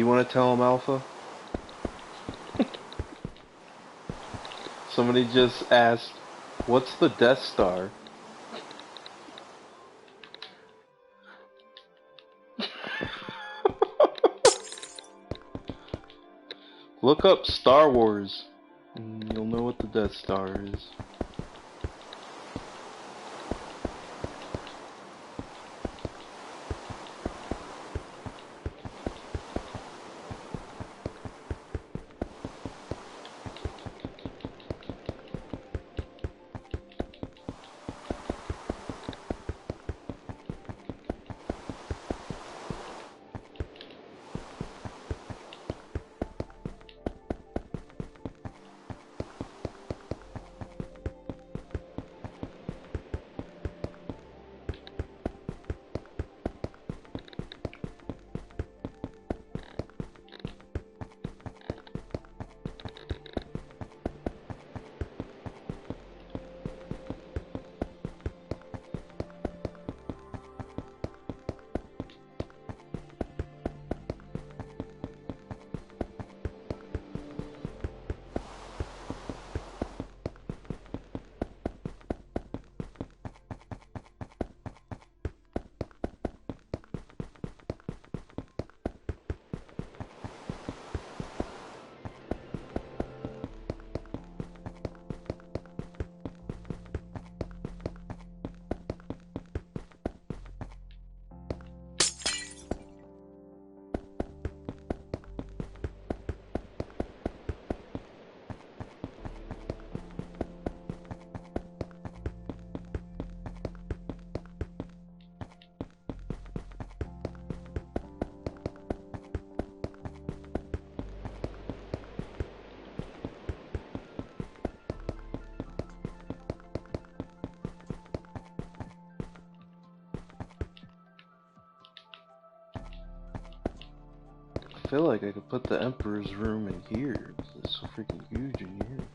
S2: You want to tell him, Alpha? Somebody just asked, what's the Death Star? Look up Star Wars, and you'll know what the Death Star is. I feel like I could put the Emperor's room in here. It's so freaking huge in here.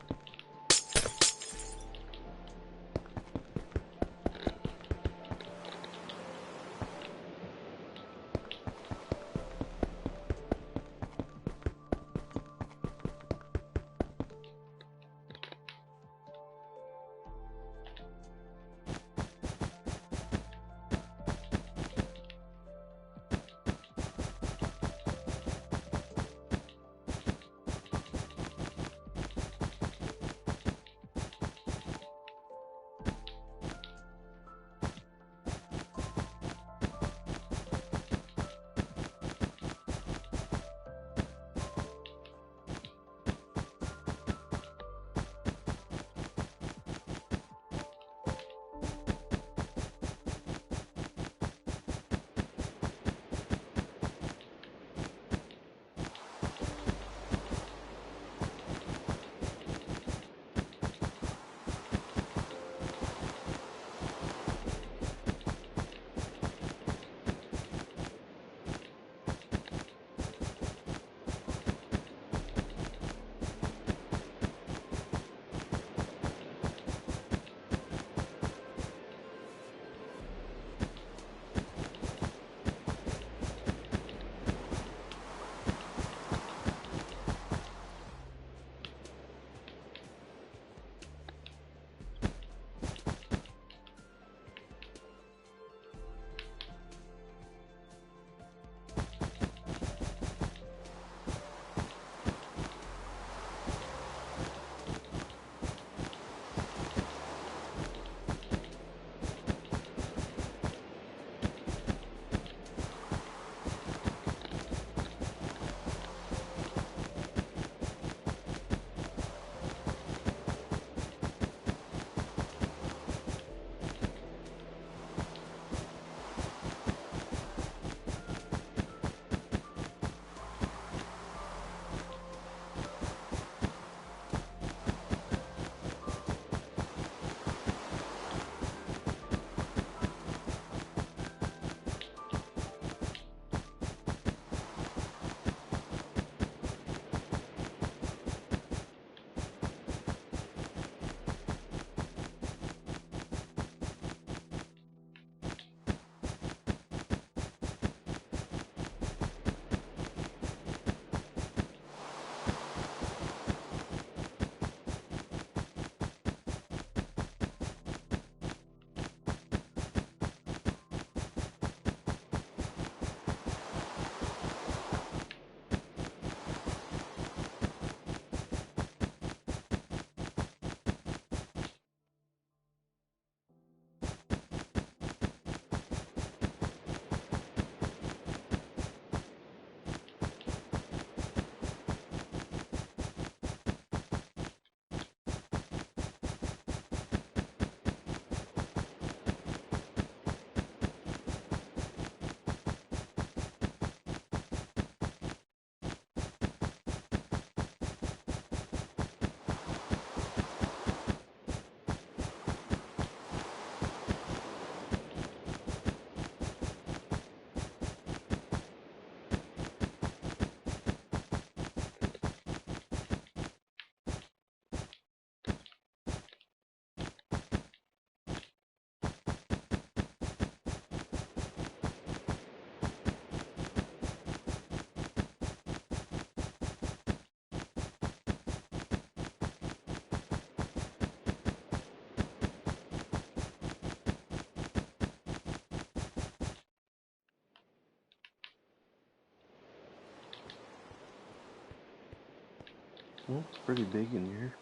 S2: Well, it's pretty big in here.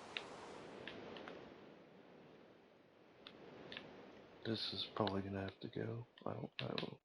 S2: This is probably gonna have to go. I don't know.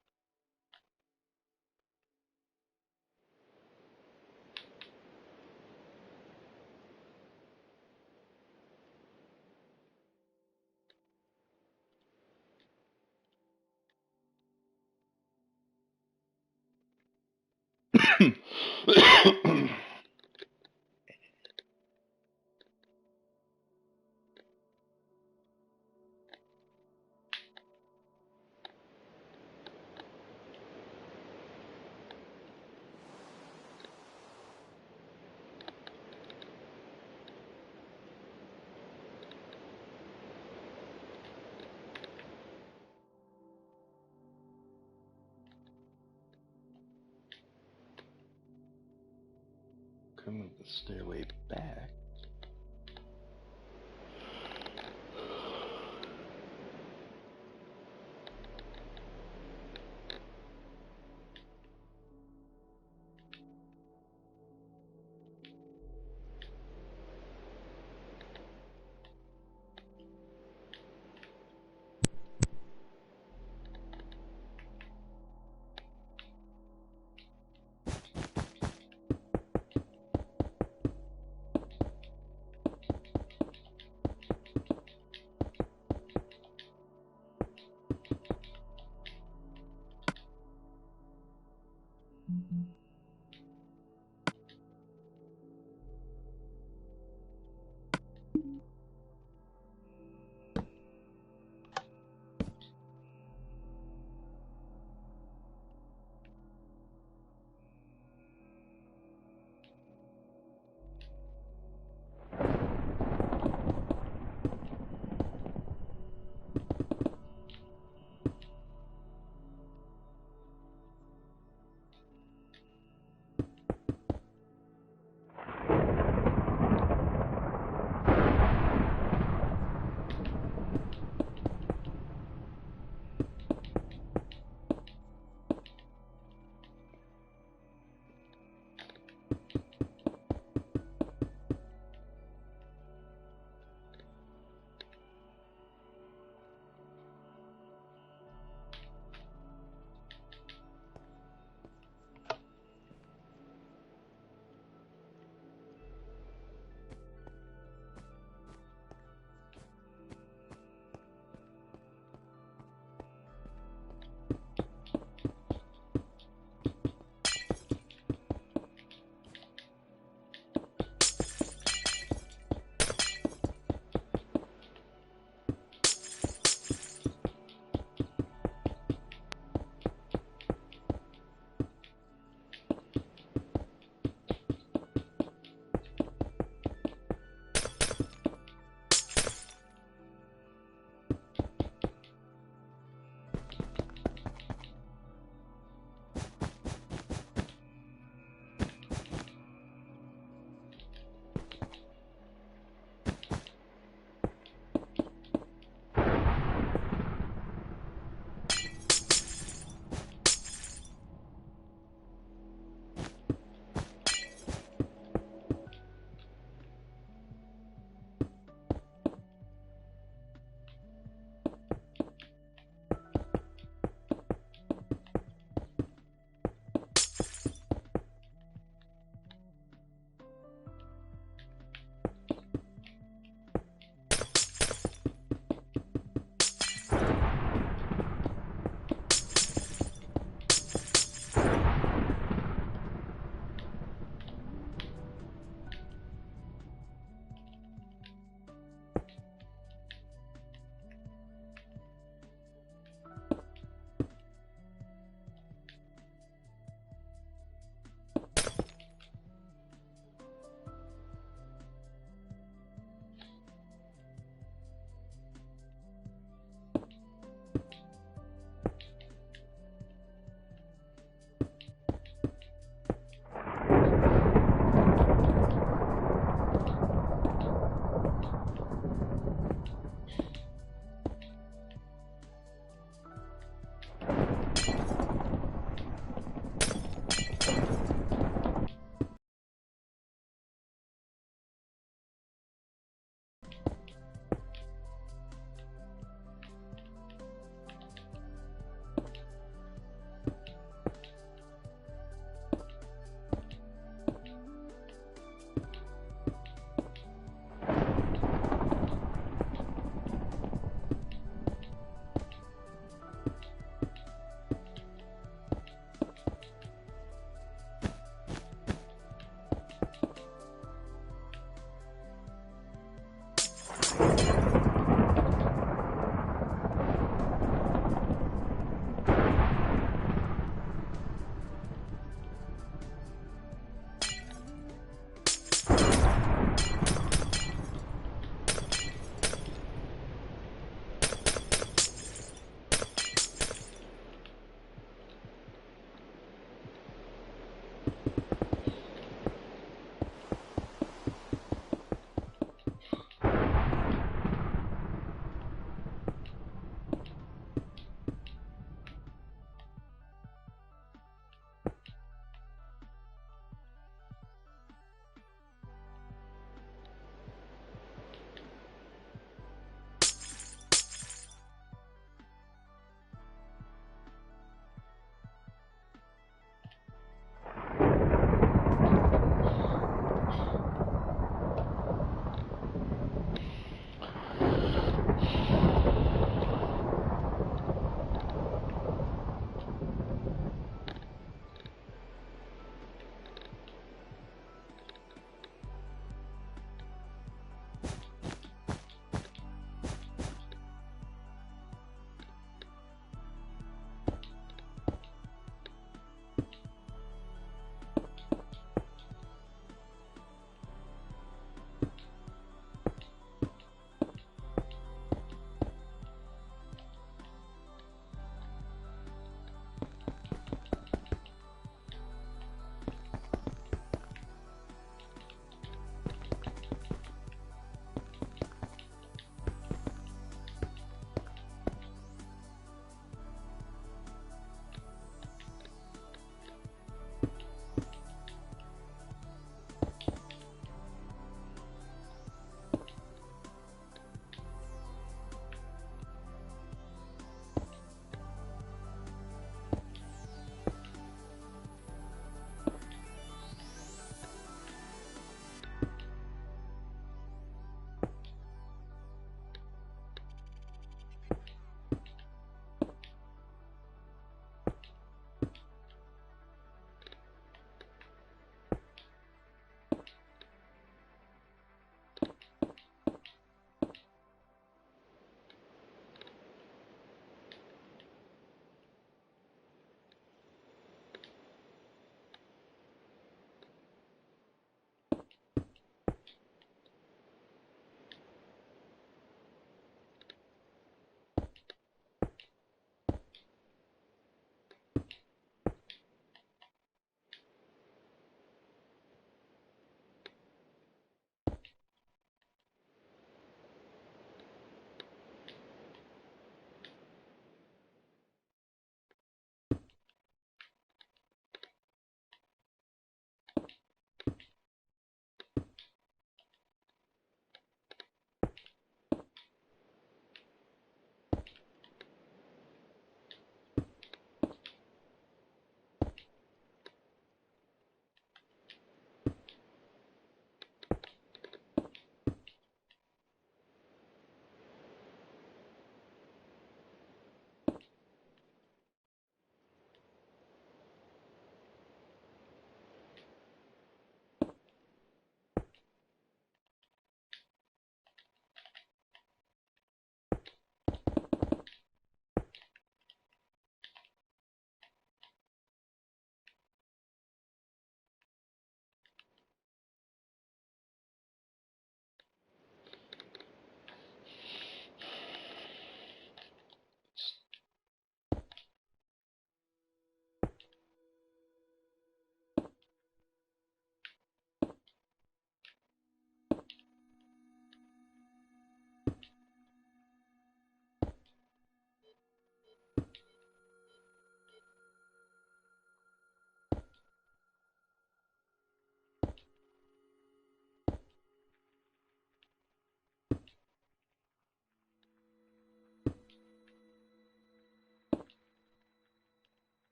S2: Coming the stairway back.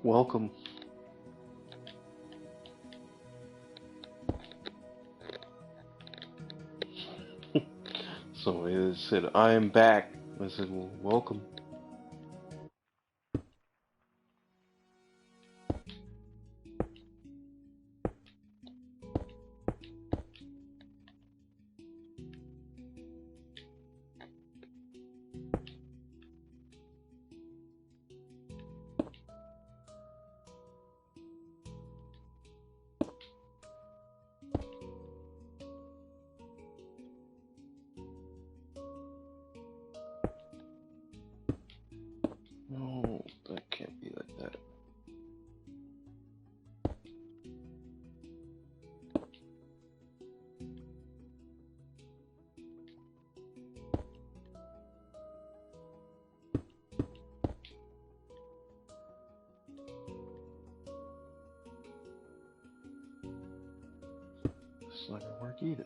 S2: welcome. So it said, I am back. I said, well, welcome. No, that can't be like that. It's not gonna work either.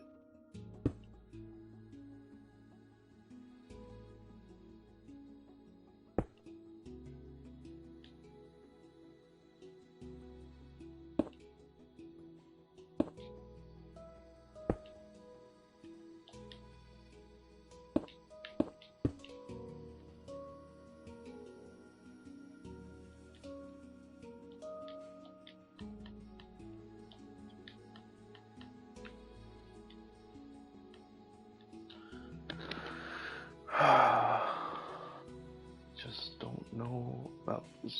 S2: Just don't know about this.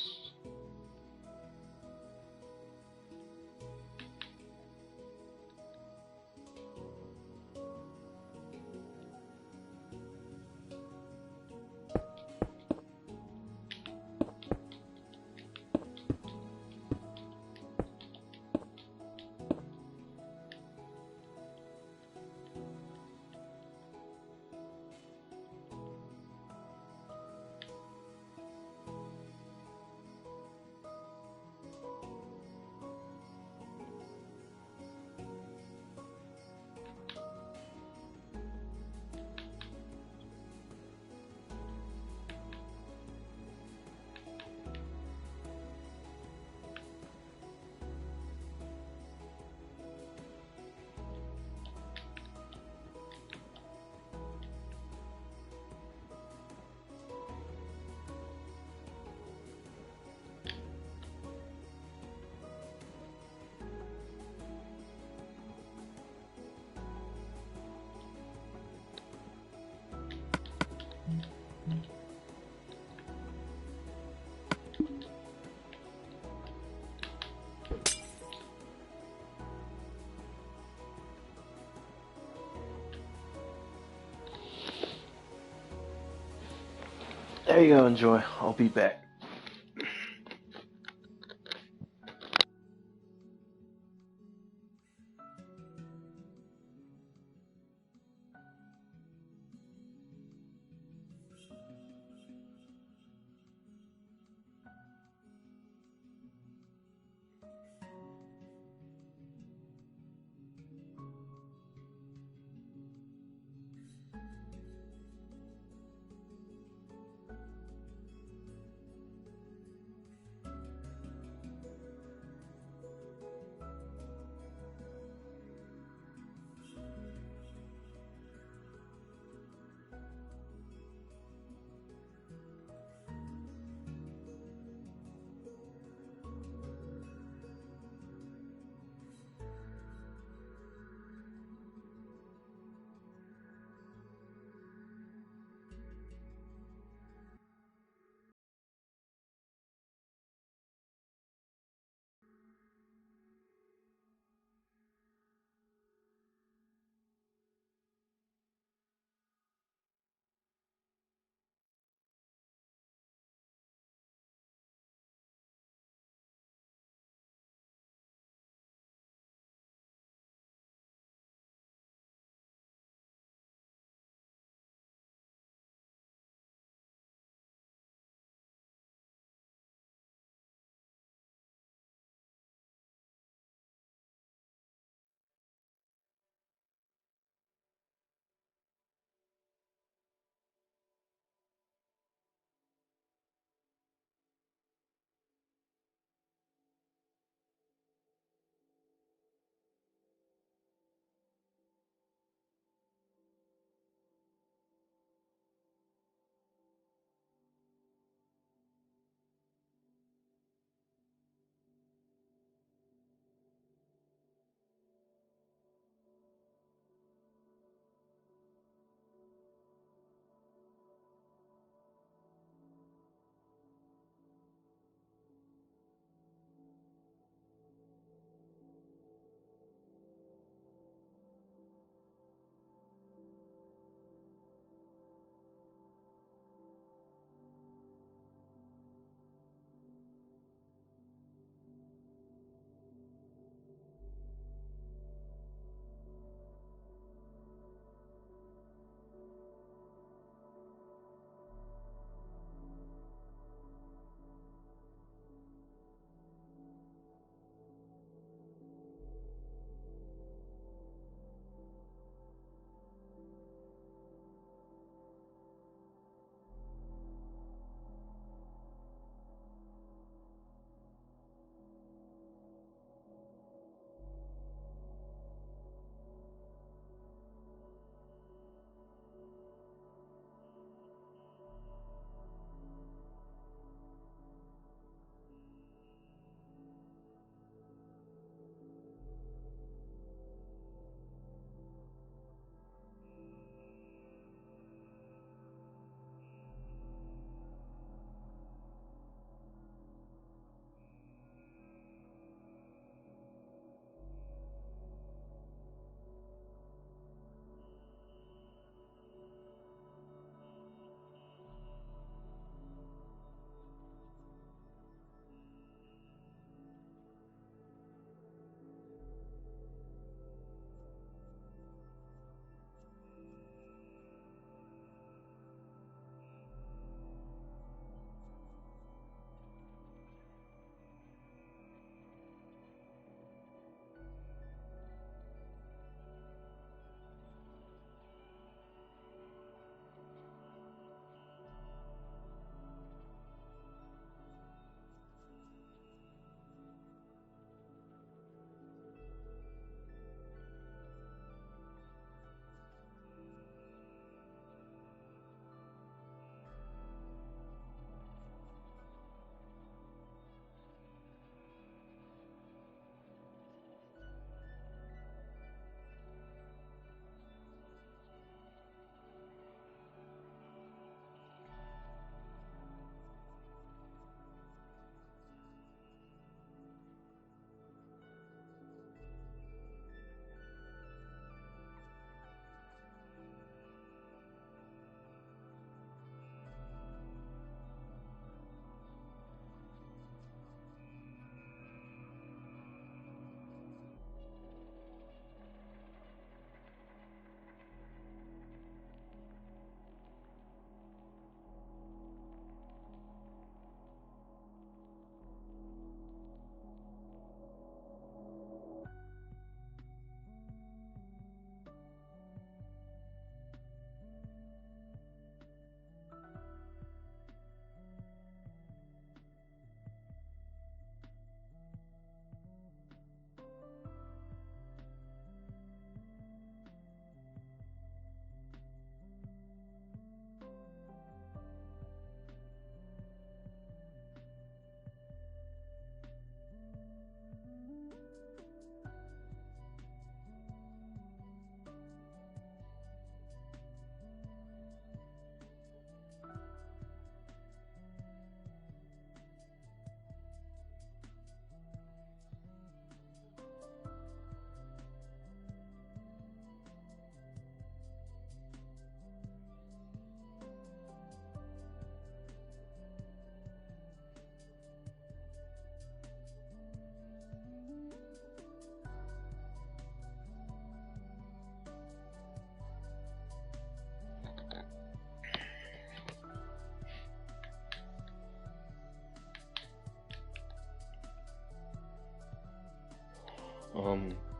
S2: There you go, enjoy. I'll be back.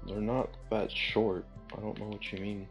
S2: They're not that short. I don't know what you mean.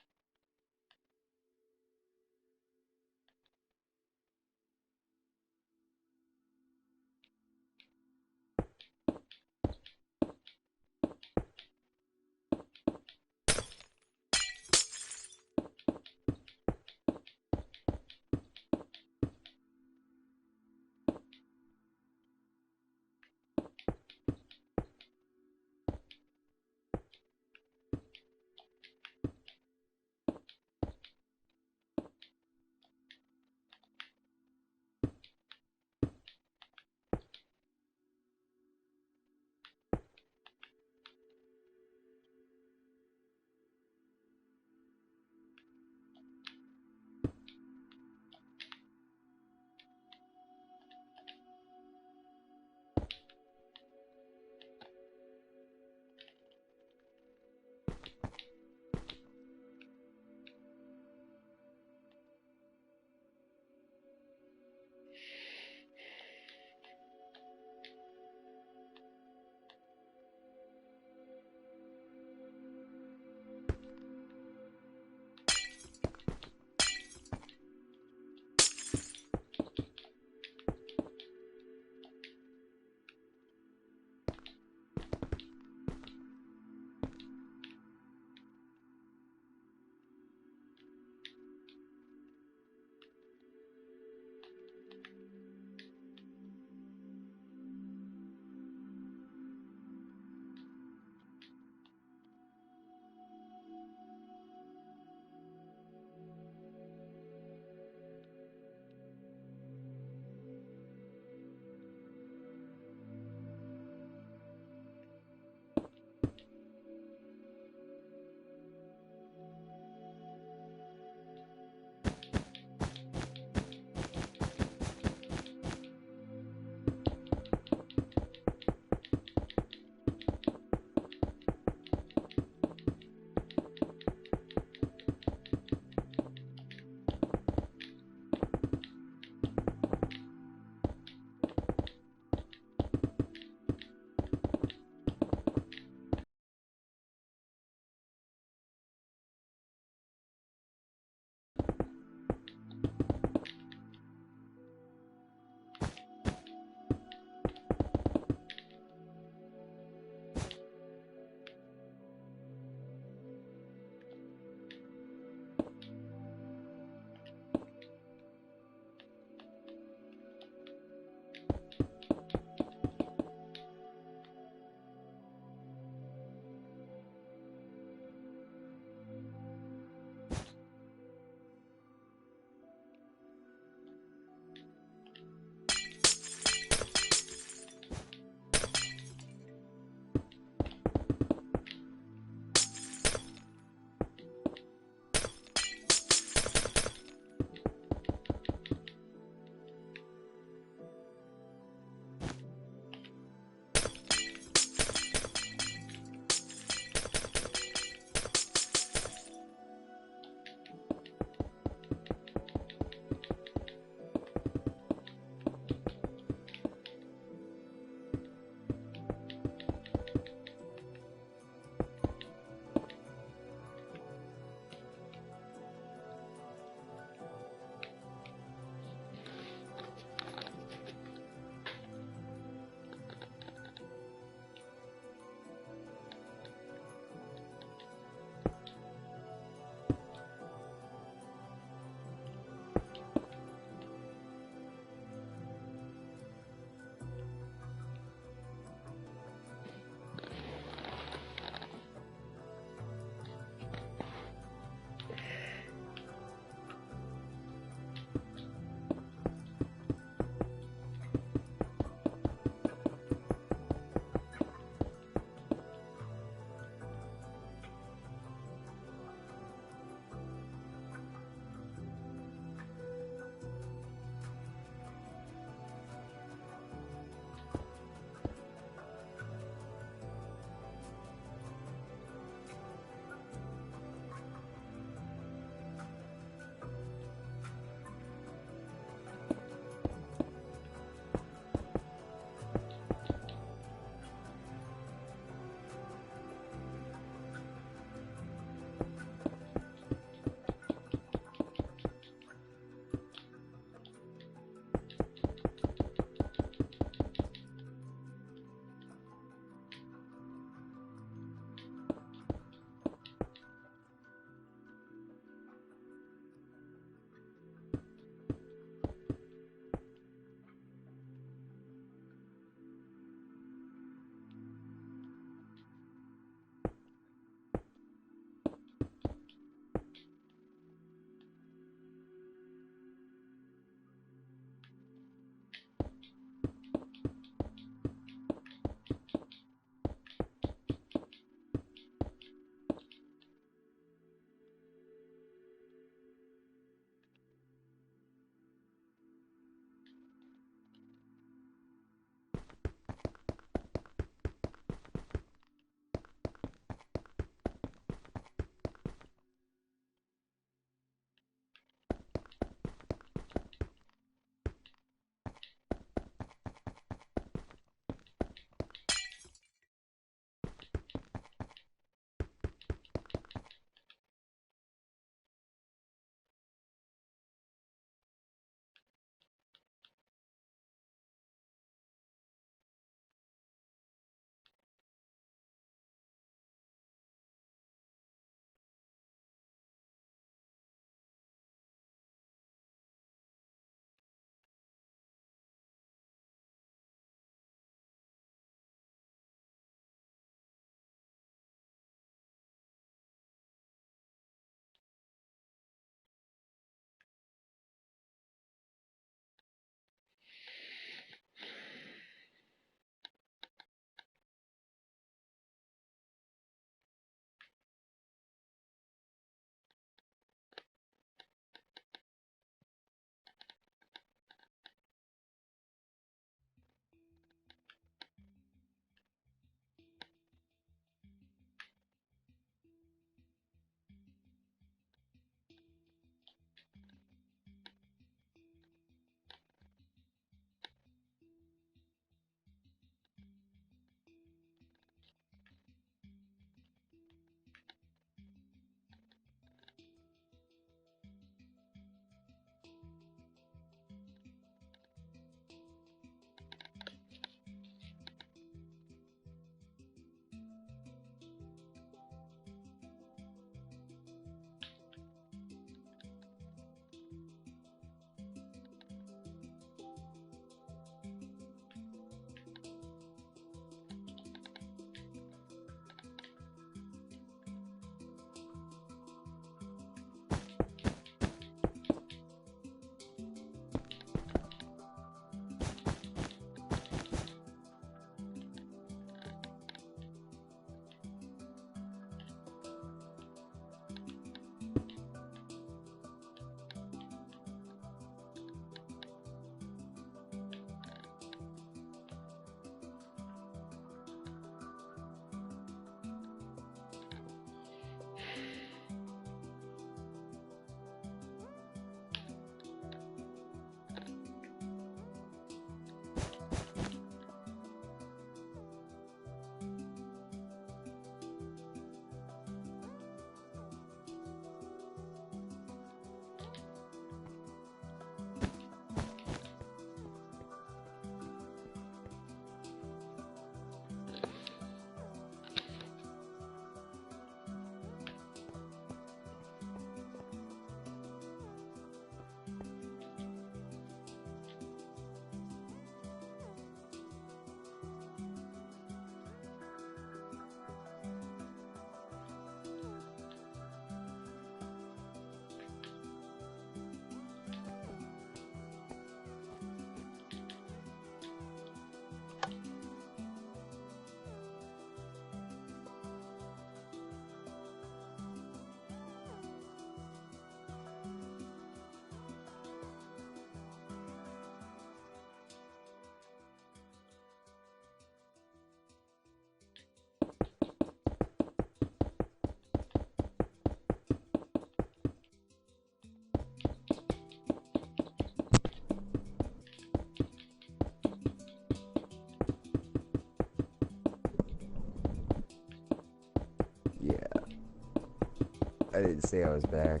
S3: I didn't say I was back.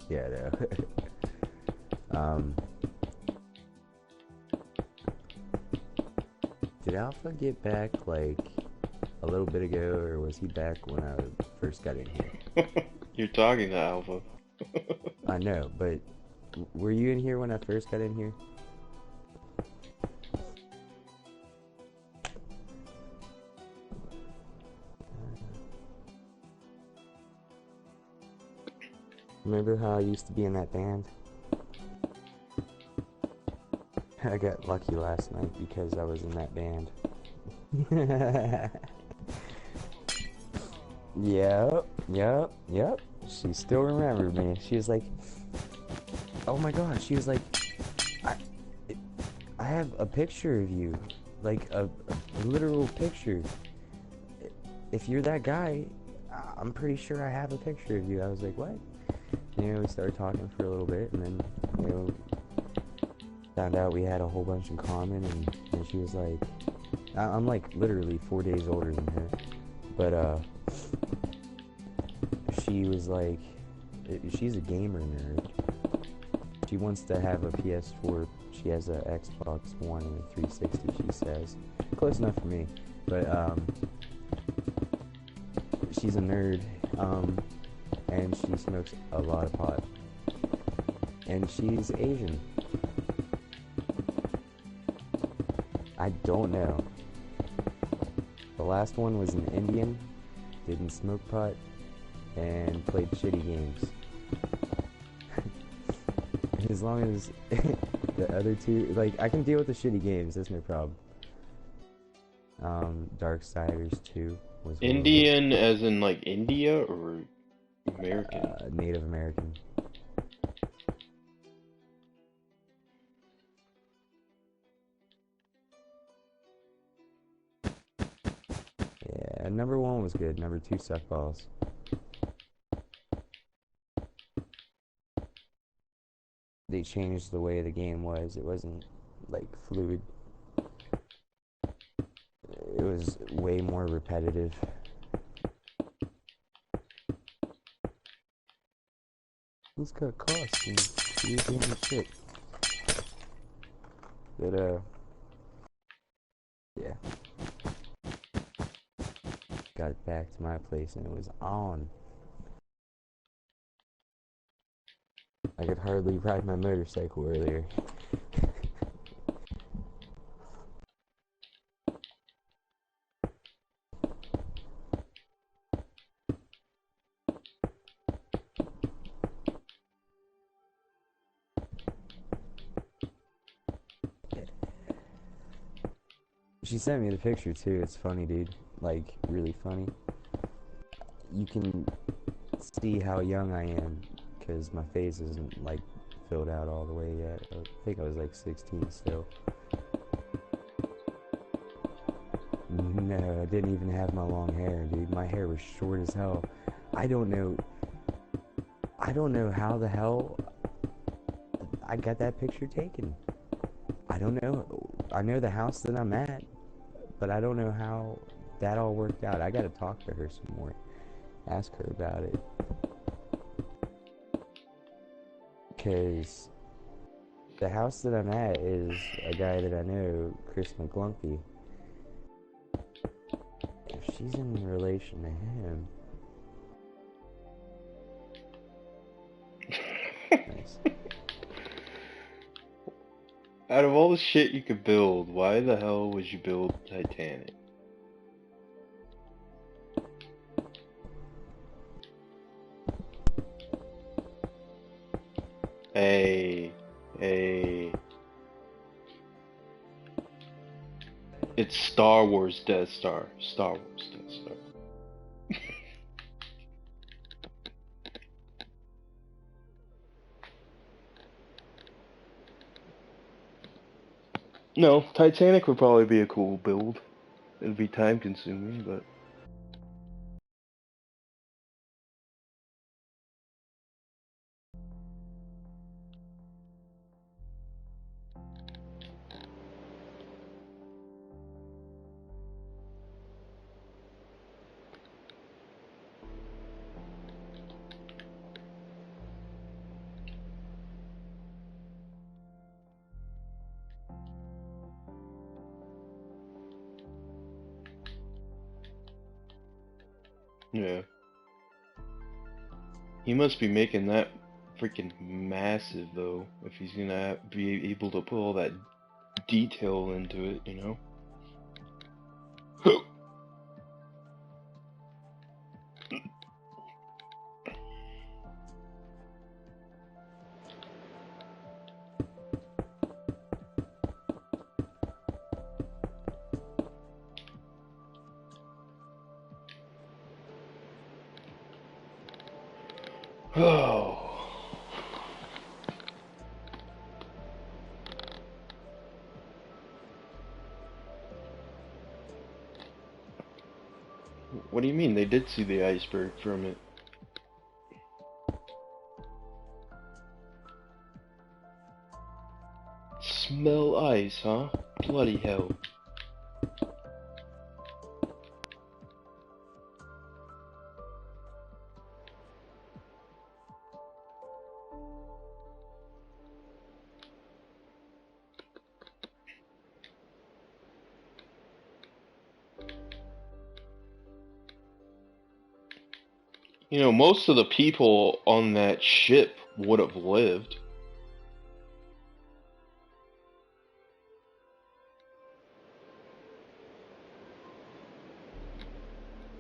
S3: Yeah, no. Did Alpha get back like a little bit ago, or was he back when I first got in here?
S2: You're talking to Alpha.
S3: I know, but were you in here when I first got in here? Remember how I used to be in that band? I got lucky last night because I was in that band. Yep. She still remembered me. She was like, oh my god, she was like, I, I have a picture of you. Like, a literal picture. If you're that guy, I'm pretty sure I have a picture of you. I was like, what? You know, we started talking for a little bit, and then, you know, found out we had a whole bunch in common, and she was like, I'm like literally 4 days older than her, but she was like, she's a gamer nerd. She wants to have a PS4. She has a Xbox One and a 360, she says. Close enough for me, but she's a nerd, and she smokes a lot of pot, and she's Asian. I don't know. The last one was an Indian, didn't smoke pot, and played shitty games. As long as the other two, like, I can deal with the shitty games, that's no problem. Darksiders 2 was
S2: Indian as in like India or American?
S3: Native American. Yeah, number 1 was good, number 2 sucked balls. They changed the way the game was. It wasn't like fluid. It was way more repetitive. Let's cut costs and do damn shit. But yeah. Got back to my place and it was on. I could hardly ride my motorcycle earlier. She sent me the picture too. It's funny, dude. Like, really funny. You can see how young I am because my face isn't like filled out all the way yet. I think I was like 16 still. No, I didn't even have my long hair, dude. My hair was short as hell. I don't know how the hell I got that picture taken. I don't know. I know the house that I'm at, but I don't know how that all worked out. I gotta talk to her some more. Ask her about it. Because the house that I'm at is a guy that I know, Chris McGlumpy. If she's in relation to him... Nice.
S2: Out of all the shit you could build, why the hell would you build Titanic? Hey. It's Star Wars Death Star. Star Wars Death Star. No, Titanic would probably be a cool build. It'd be time consuming, but... Yeah. He must be making that freaking massive though, if he's gonna be able to put all that detail into it, you know? Oh. What do you mean? They did see the iceberg from it. Smell ice, huh? Bloody hell. You know, most of the people on that ship would have lived.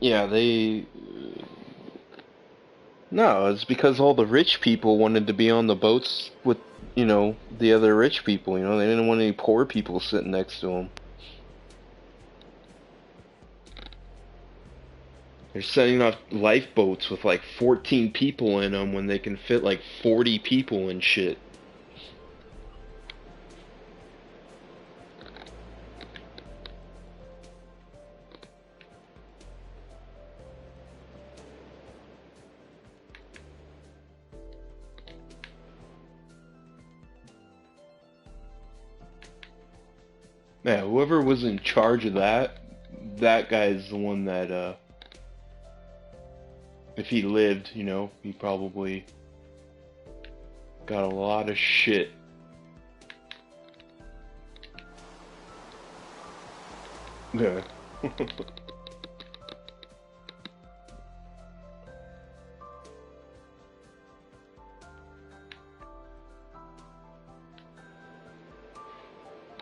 S2: Yeah, they... No, it's because all the rich people wanted to be on the boats with, you know, the other rich people, you know? They didn't want any poor people sitting next to them. They're setting up lifeboats with like 14 people in them when they can fit like 40 people and shit. Yeah, whoever was in charge of that, that guy's the one that, if he lived, you know, he probably got a lot of shit. Yeah.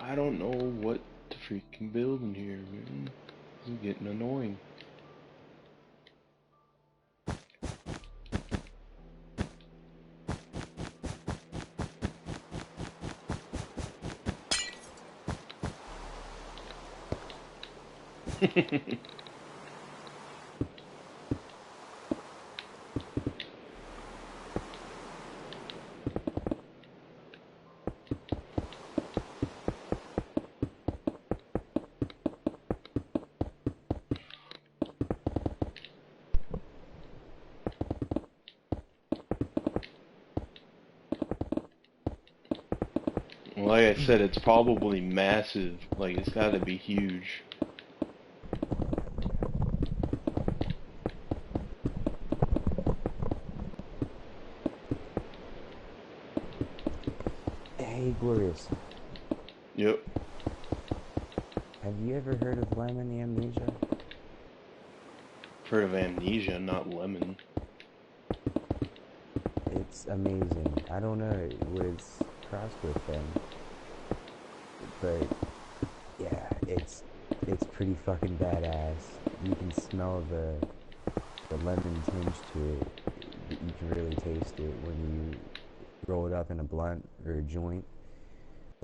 S2: I don't know what to freaking build in here, man. This is getting annoying. Like I said, it's probably massive. Like, it's gotta be huge.
S3: Hey, Glorious.
S2: Yep.
S3: Have you ever heard of Lemon the Amnesia?
S2: Heard of Amnesia, not Lemon.
S3: It's amazing. I don't know what it's crossed with them, but yeah, it's pretty fucking badass. You can smell the lemon tinge to it. You can really taste it when you roll it up in a blunt or a joint.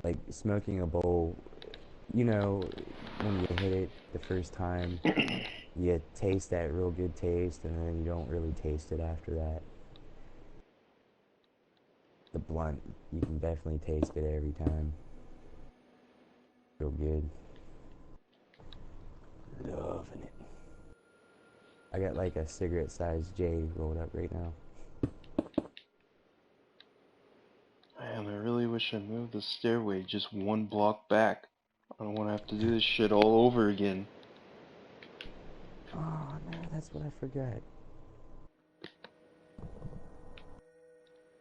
S3: Like smoking a bowl, you know, when you hit it the first time, you taste that real good taste, and then you don't really taste it after that. The blunt, you can definitely taste it every time. Real good. Loving it. I got like a cigarette-sized J rolled up right now.
S2: Man, I really wish I moved the stairway just one block back. I don't want to have to do this shit all over again.
S3: Oh no, that's what I forgot.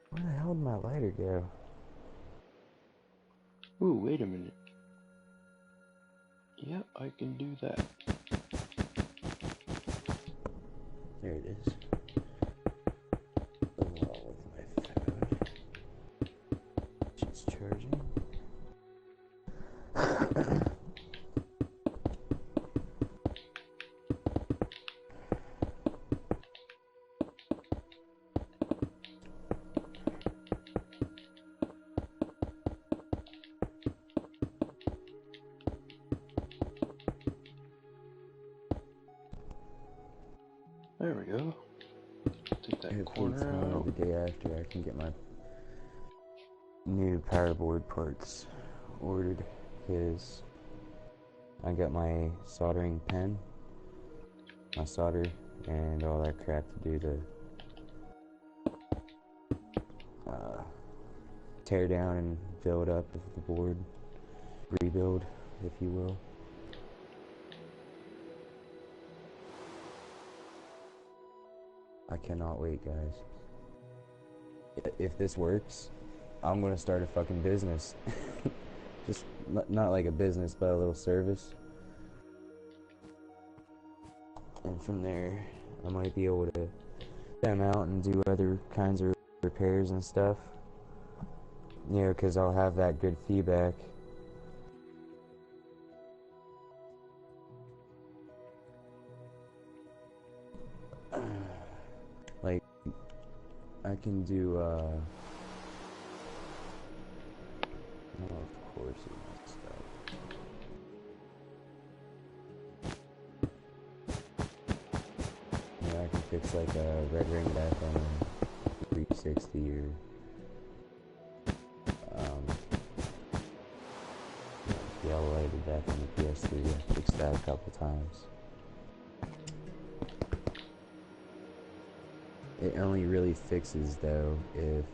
S3: Where the hell did my lighter go?
S2: Ooh, wait a minute. Yeah, I can do that.
S3: It's charging.
S2: There we go. Take that
S3: Hopefully
S2: corner
S3: tomorrow or
S2: out.
S3: the day after I can get my new power board parts ordered, because I got my soldering pen, my solder, and all that crap to do to tear down and build up of the board, rebuild, if you will. I cannot wait, guys. If this works, I'm gonna start a fucking business. Just not like a business, but a little service. And from there, I might be able to them out and do other kinds of repairs and stuff. You know, because I'll have that good feedback. Like, I can do, oh, of course it messed up. Yeah, I can fix like a red ring back on a 360 or, yellow lighted back on the PS3. I fixed that a couple times. It only really fixes though if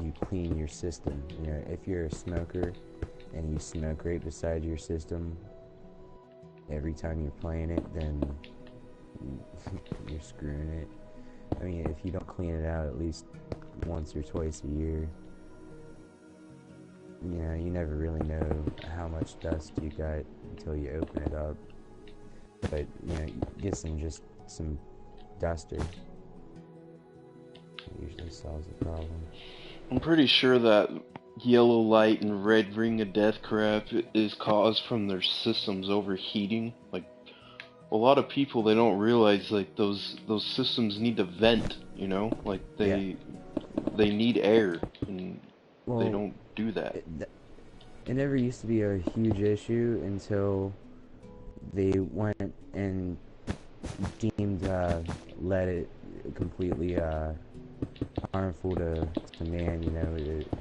S3: you clean your system. You know, if you're a smoker and you smoke right beside your system every time you're playing it, then you're screwing it. I mean, if you don't clean it out at least once or twice a year, you know, you never really know how much dust you got until you open it up. But, you know, get some duster. It usually solves the problem.
S2: I'm pretty sure that yellow light and red ring of death crap is caused from their systems overheating. Like, a lot of people, they don't realize, like, those systems need to vent, you know? Like, they need air, and they don't do that.
S3: It never used to be a huge issue until they went and deemed lead it completely harmful to man. You know,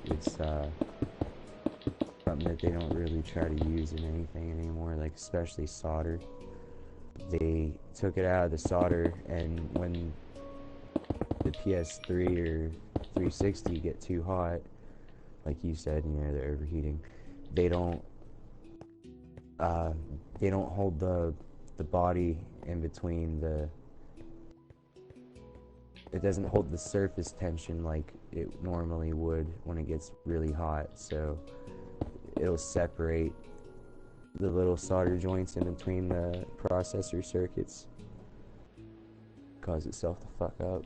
S3: it's something that they don't really try to use in anything anymore, like especially solder. They took it out of the solder, and when the PS3 or 360 get too hot, like you said, you know, they're overheating. They don't hold the body in between it doesn't hold the surface tension like it normally would when it gets really hot, so it'll separate the little solder joints in between the processor circuits, cause itself to fuck up.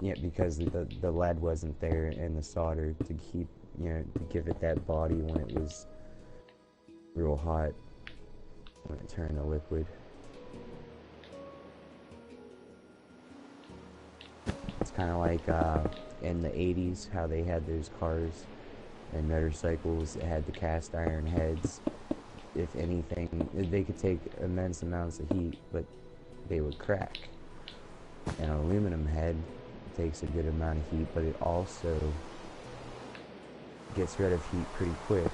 S3: Yeah, because the lead wasn't there in the solder to keep, you know, to give it that body when it was real hot, when it turned to liquid. It's kind of like in the 80s, how they had those cars and motorcycles that had the cast iron heads. If anything, they could take immense amounts of heat, but they would crack. An aluminum head takes a good amount of heat, but it also gets rid of heat pretty quick.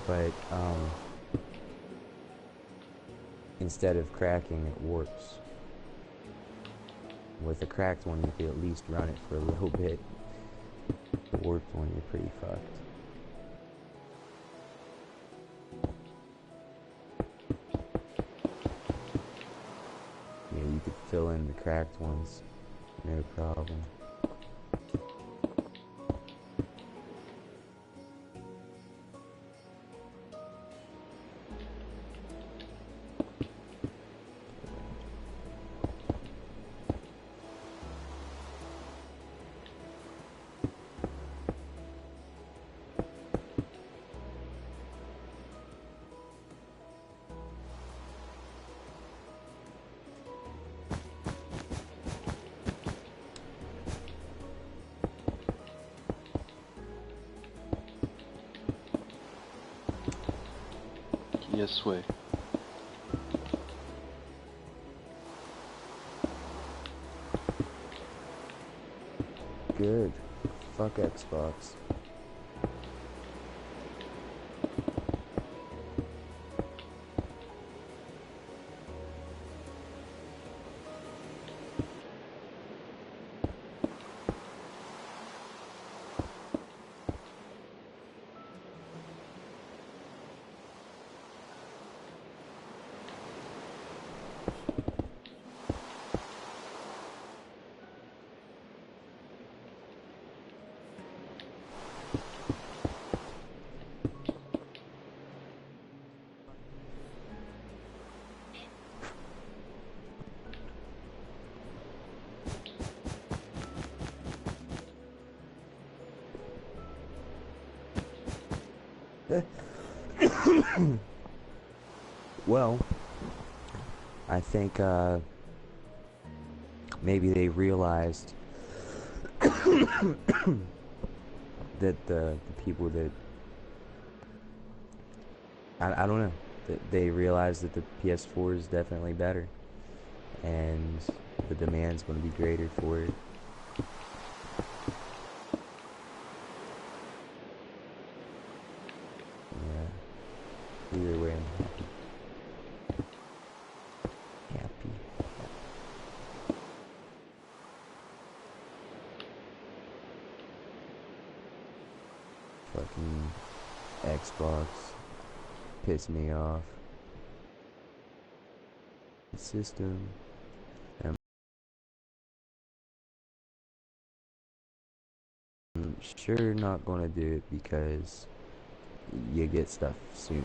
S3: But instead of cracking, it warps. With a cracked one, you could at least run it for a little bit. The warped one, you're pretty fucked. Yeah, you could fill in the cracked ones, no problem.
S2: Yes way.
S3: Good. Fuck Xbox. Well, I think maybe they realized that the people that I don't know, that they realized that the PS4 is definitely better and the demand's going to be greater for it. Yeah. Either way, I'm happy. Happy. Fucking Xbox piss me off. The system. I'm sure not gonna do it because you get stuff sooner.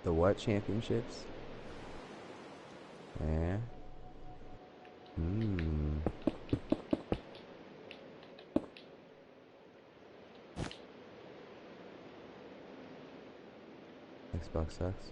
S3: The what championships? Yeah. Xbox sucks.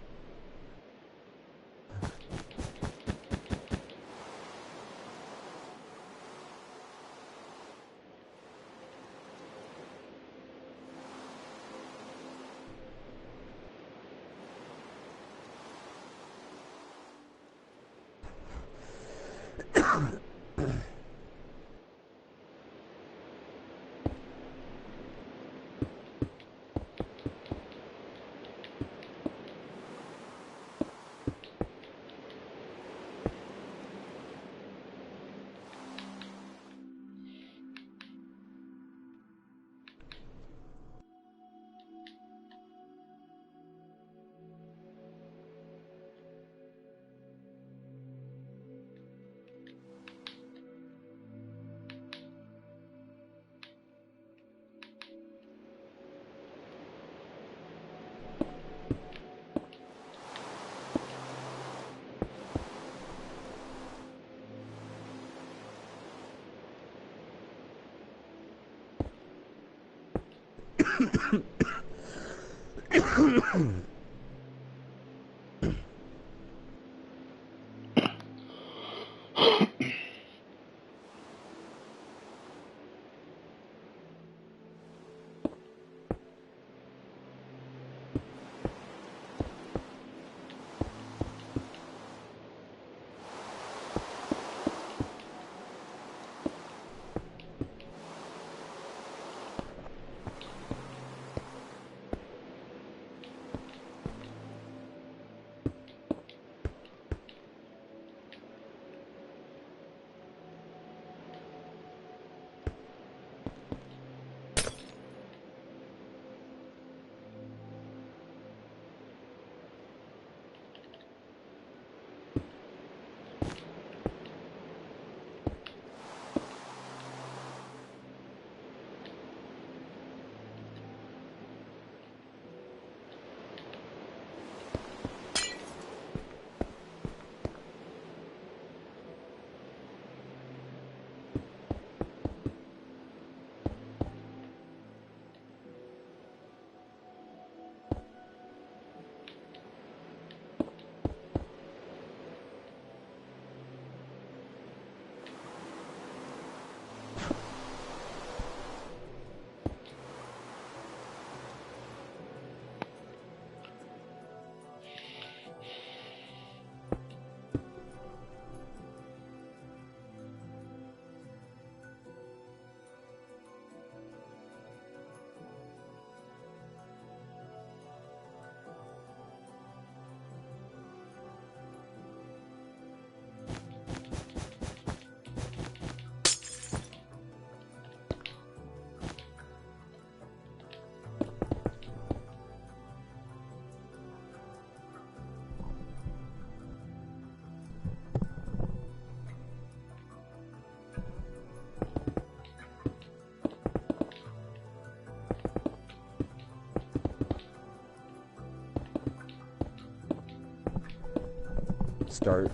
S3: start.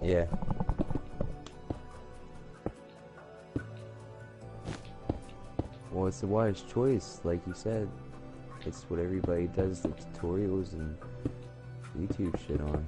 S3: Yeah. Well, it's a wise choice, like you said. It's what everybody does the tutorials and YouTube shit on.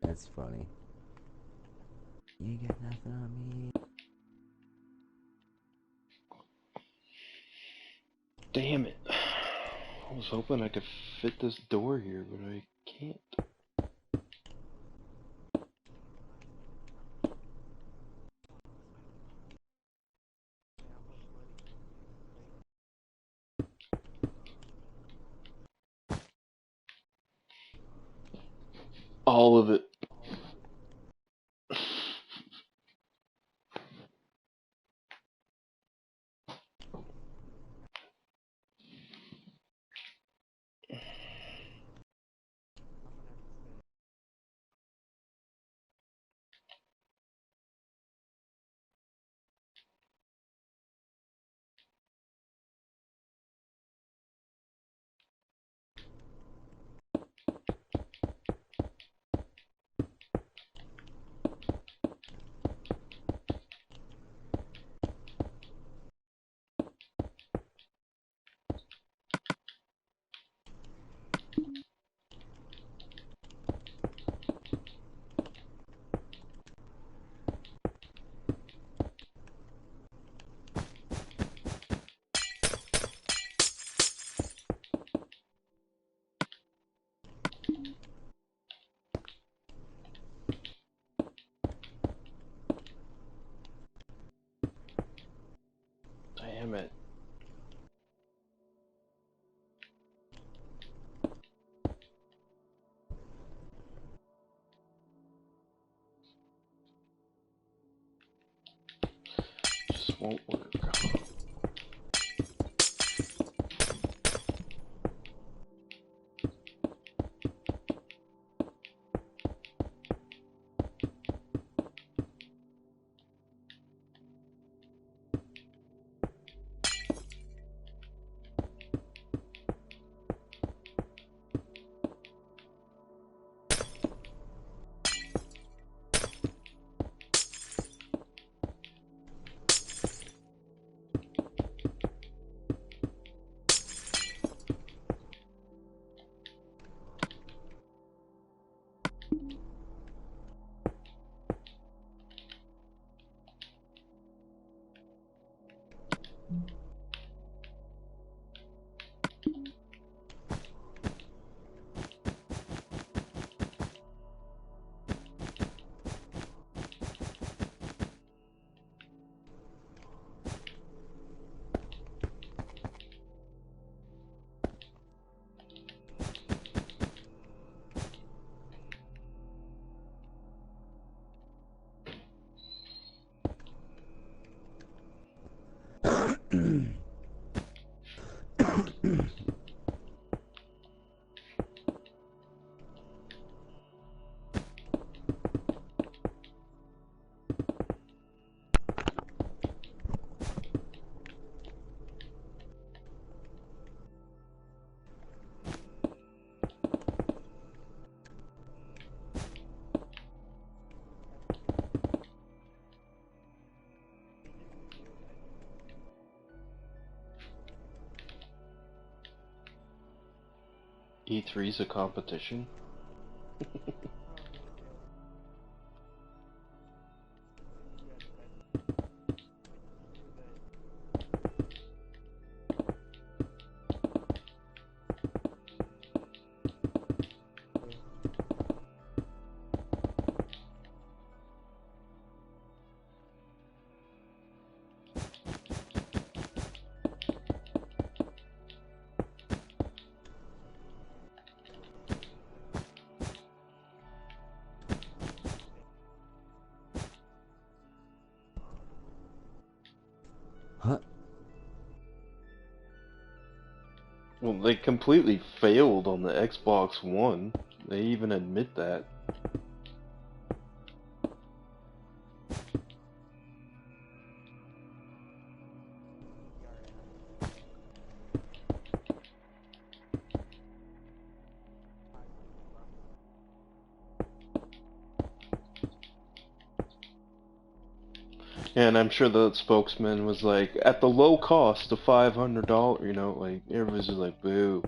S3: That's funny. You ain't got nothing on me.
S2: Damn it. I was hoping I could fit this door here, but I can't. All of it. Damn it. Just won't work. E3's a competition? Well, they completely failed on the Xbox One. They even admit that. And I'm sure the spokesman was like, at the low cost of $500, you know, like, everybody's just like, boo.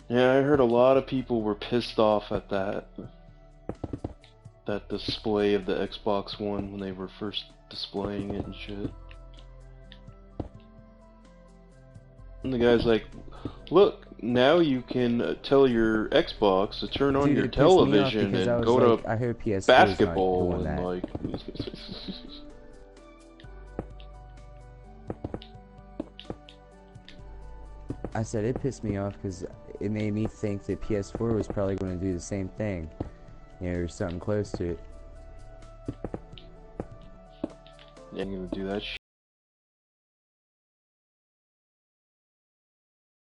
S2: Yeah, I heard a lot of people were pissed off at that display of the Xbox One when they were first displaying it and shit. And the guy's like, look, now you can tell your Xbox to turn on
S3: Dude,
S2: your
S3: it pissed me off
S2: television
S3: because I
S2: and
S3: was
S2: go
S3: like,
S2: to
S3: I heard PS4 is not
S2: basketball
S3: doing
S2: and
S3: that.
S2: like.
S3: I said it pissed me off because it made me think that PS4 was probably going to do the same thing, you know, or something close to it.
S2: Yeah, I'm gonna do that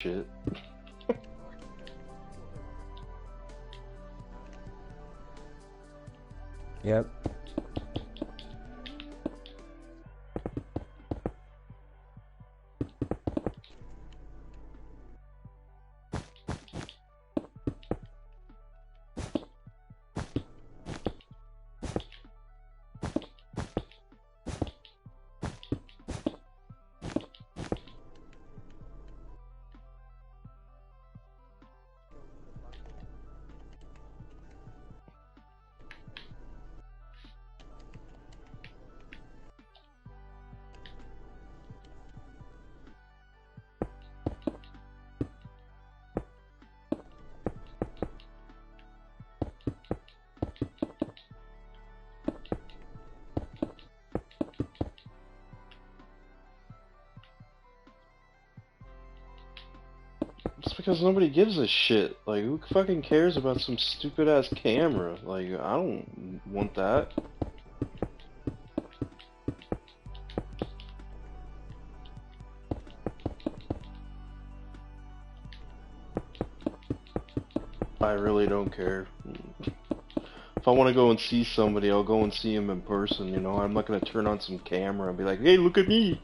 S2: shit.
S3: Yep.
S2: It's because nobody gives a shit. Like, who fucking cares about some stupid ass camera? Like, I don't want that. I really don't care. If I want to go and see somebody, I'll go and see him in person, you know? I'm not gonna turn on some camera and be like, hey, look at me!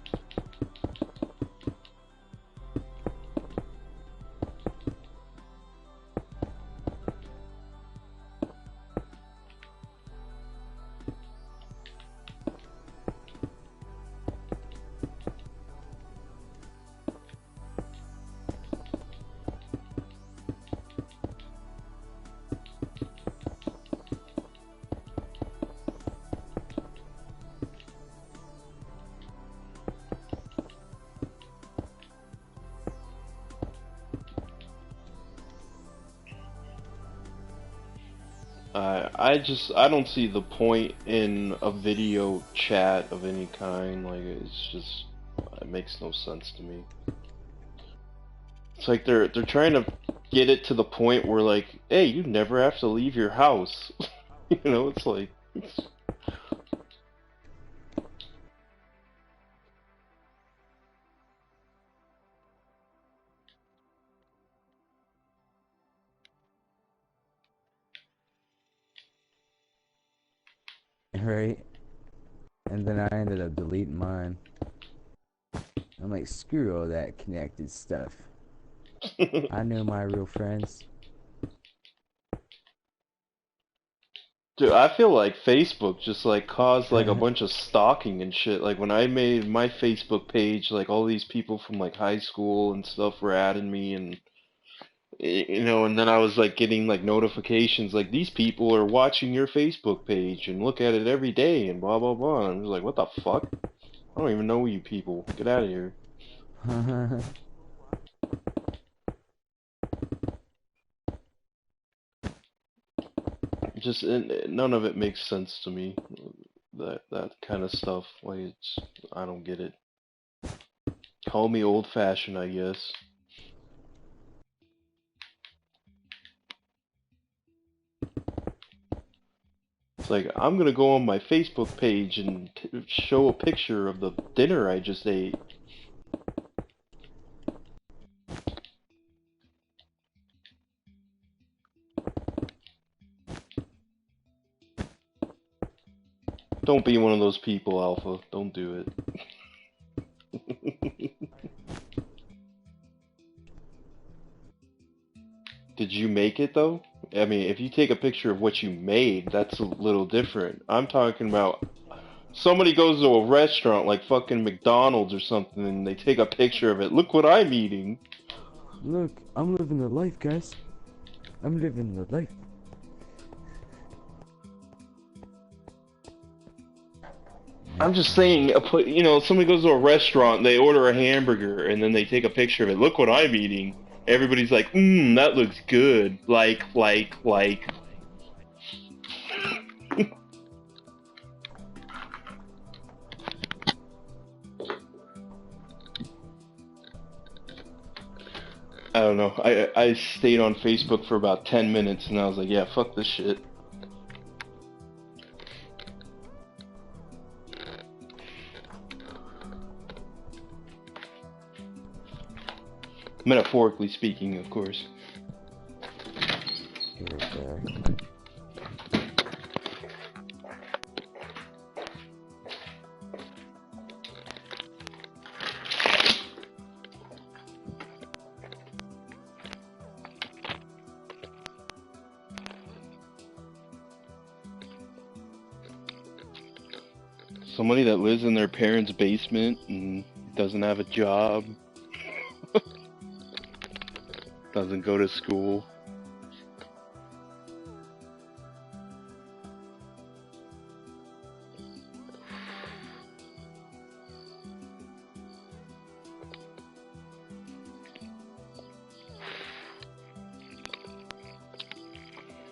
S2: I don't see the point in a video chat of any kind. Like, it makes no sense to me. It's like they're trying to get it to the point where like, hey, you never have to leave your house. You know, it's like.
S3: Right? And then I ended up deleting mine. I'm like, screw all that connected stuff. I know my real friends.
S2: Dude, I feel like Facebook just like caused like a bunch of stalking and shit. Like when I made my Facebook page, like all these people from like high school and stuff were adding me and you know, and then I was like getting like notifications like these people are watching your Facebook page and look at it every day and blah blah blah. And I was like, what the fuck? I don't even know you people. Get out of here. Just none of it makes sense to me. That kind of stuff. Like it's I don't get it. Call me old fashioned, I guess. It's like I'm gonna go on my Facebook page and show a picture of the dinner I just ate. Don't be one of those people, Alpha. Don't do it. Did you make it though? I mean, if you take a picture of what you made, that's a little different. I'm talking about somebody goes to a restaurant like fucking McDonald's or something and they take a picture of it. Look what I'm eating.
S3: Look, I'm living the life, guys. I'm living the life.
S2: I'm just saying, you know, somebody goes to a restaurant, they order a hamburger, and then they take a picture of it. Look what I'm eating. Everybody's like, that looks good. Like. I don't know. I stayed on Facebook for about 10 minutes, and I was like, yeah, fuck this shit. Metaphorically speaking, of course.
S3: Here, there.
S2: Somebody that lives in their parents' basement and doesn't have a job, doesn't go to school.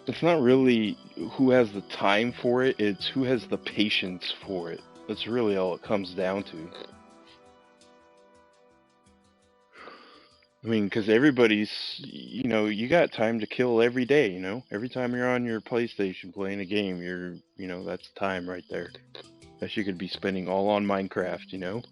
S2: It's not really who has the time for it, it's who has the patience for it. That's really all it comes down to. I mean, because everybody's, you know, you got time to kill every day, you know? Every time you're on your PlayStation playing a game, you know, that's time right there. That you could be spending all on Minecraft, you know?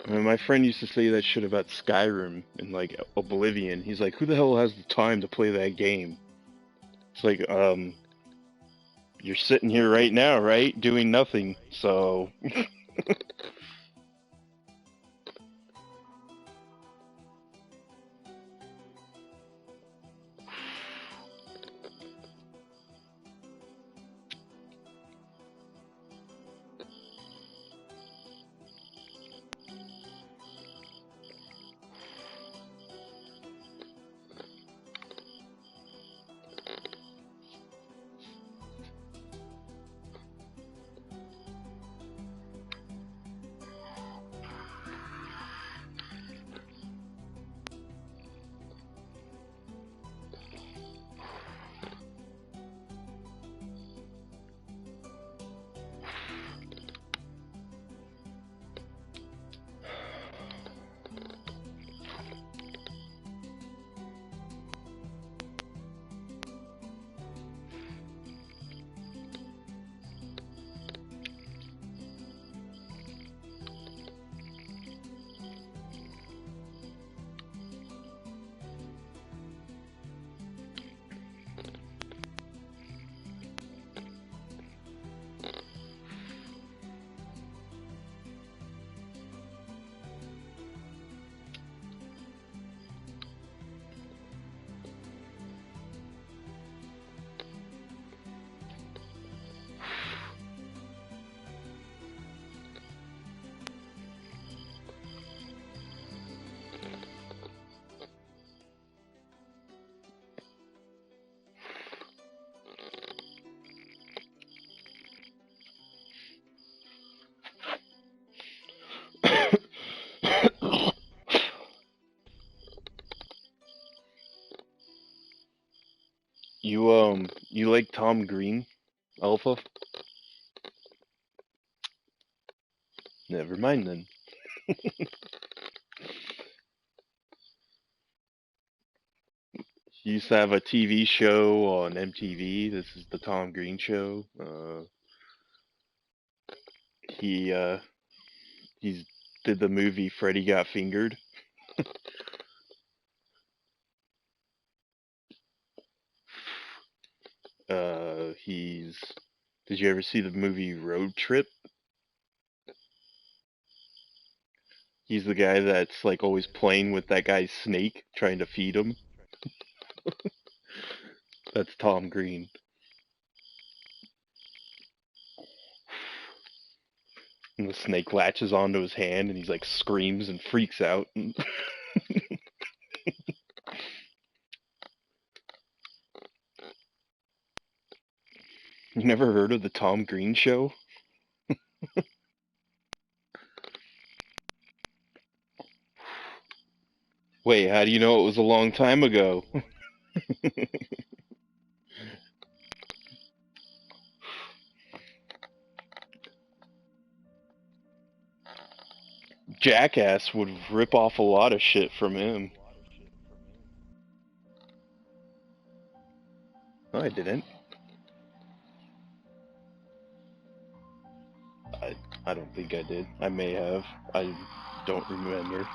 S2: I mean, my friend used to say that shit about Skyrim and, like, Oblivion. He's like, who the hell has the time to play that game? It's like, you're sitting here right now, right? Doing nothing, so... You like Tom Green, Alpha? Never mind then. He used to have a TV show on MTV. This is the Tom Green Show. He he's did the movie Freddy Got Fingered. He's Did you ever see the movie Road Trip? He's the guy that's like always playing with that guy's snake, trying to feed him. That's Tom Green. And the snake latches onto his hand and he's like screams and freaks out. You never heard of the Tom Green Show? Wait, how do you know it was a long time ago? Jackass would rip off a lot of shit from him. No, I didn't. I don't think I did. I may have. I don't remember.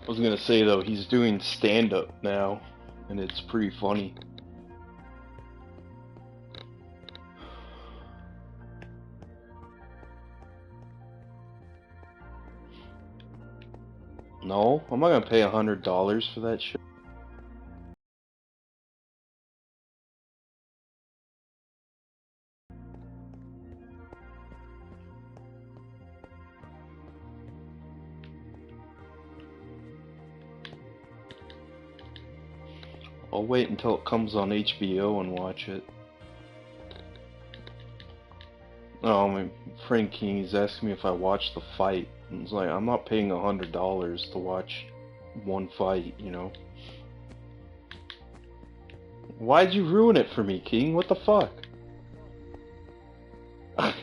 S2: I was gonna say though, he's doing stand-up now, and it's pretty funny. No, I'm not gonna pay $100 for that shit. I'll wait until it comes on HBO and watch it. Oh, my friend King, he's asking me if I watched the fight. And it's like, I'm not paying $100 to watch one fight, you know? Why'd you ruin it for me, King? What the fuck? I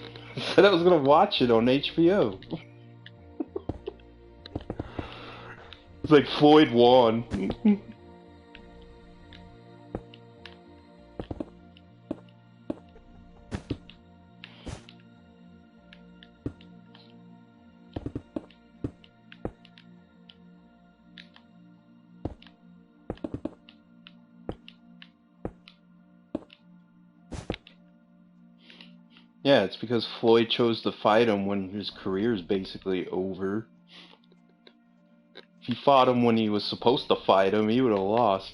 S2: said I was gonna watch it on HBO. It's like Floyd won. Yeah, it's because Floyd chose to fight him when his career is basically over. If he fought him when he was supposed to fight him, he would have lost.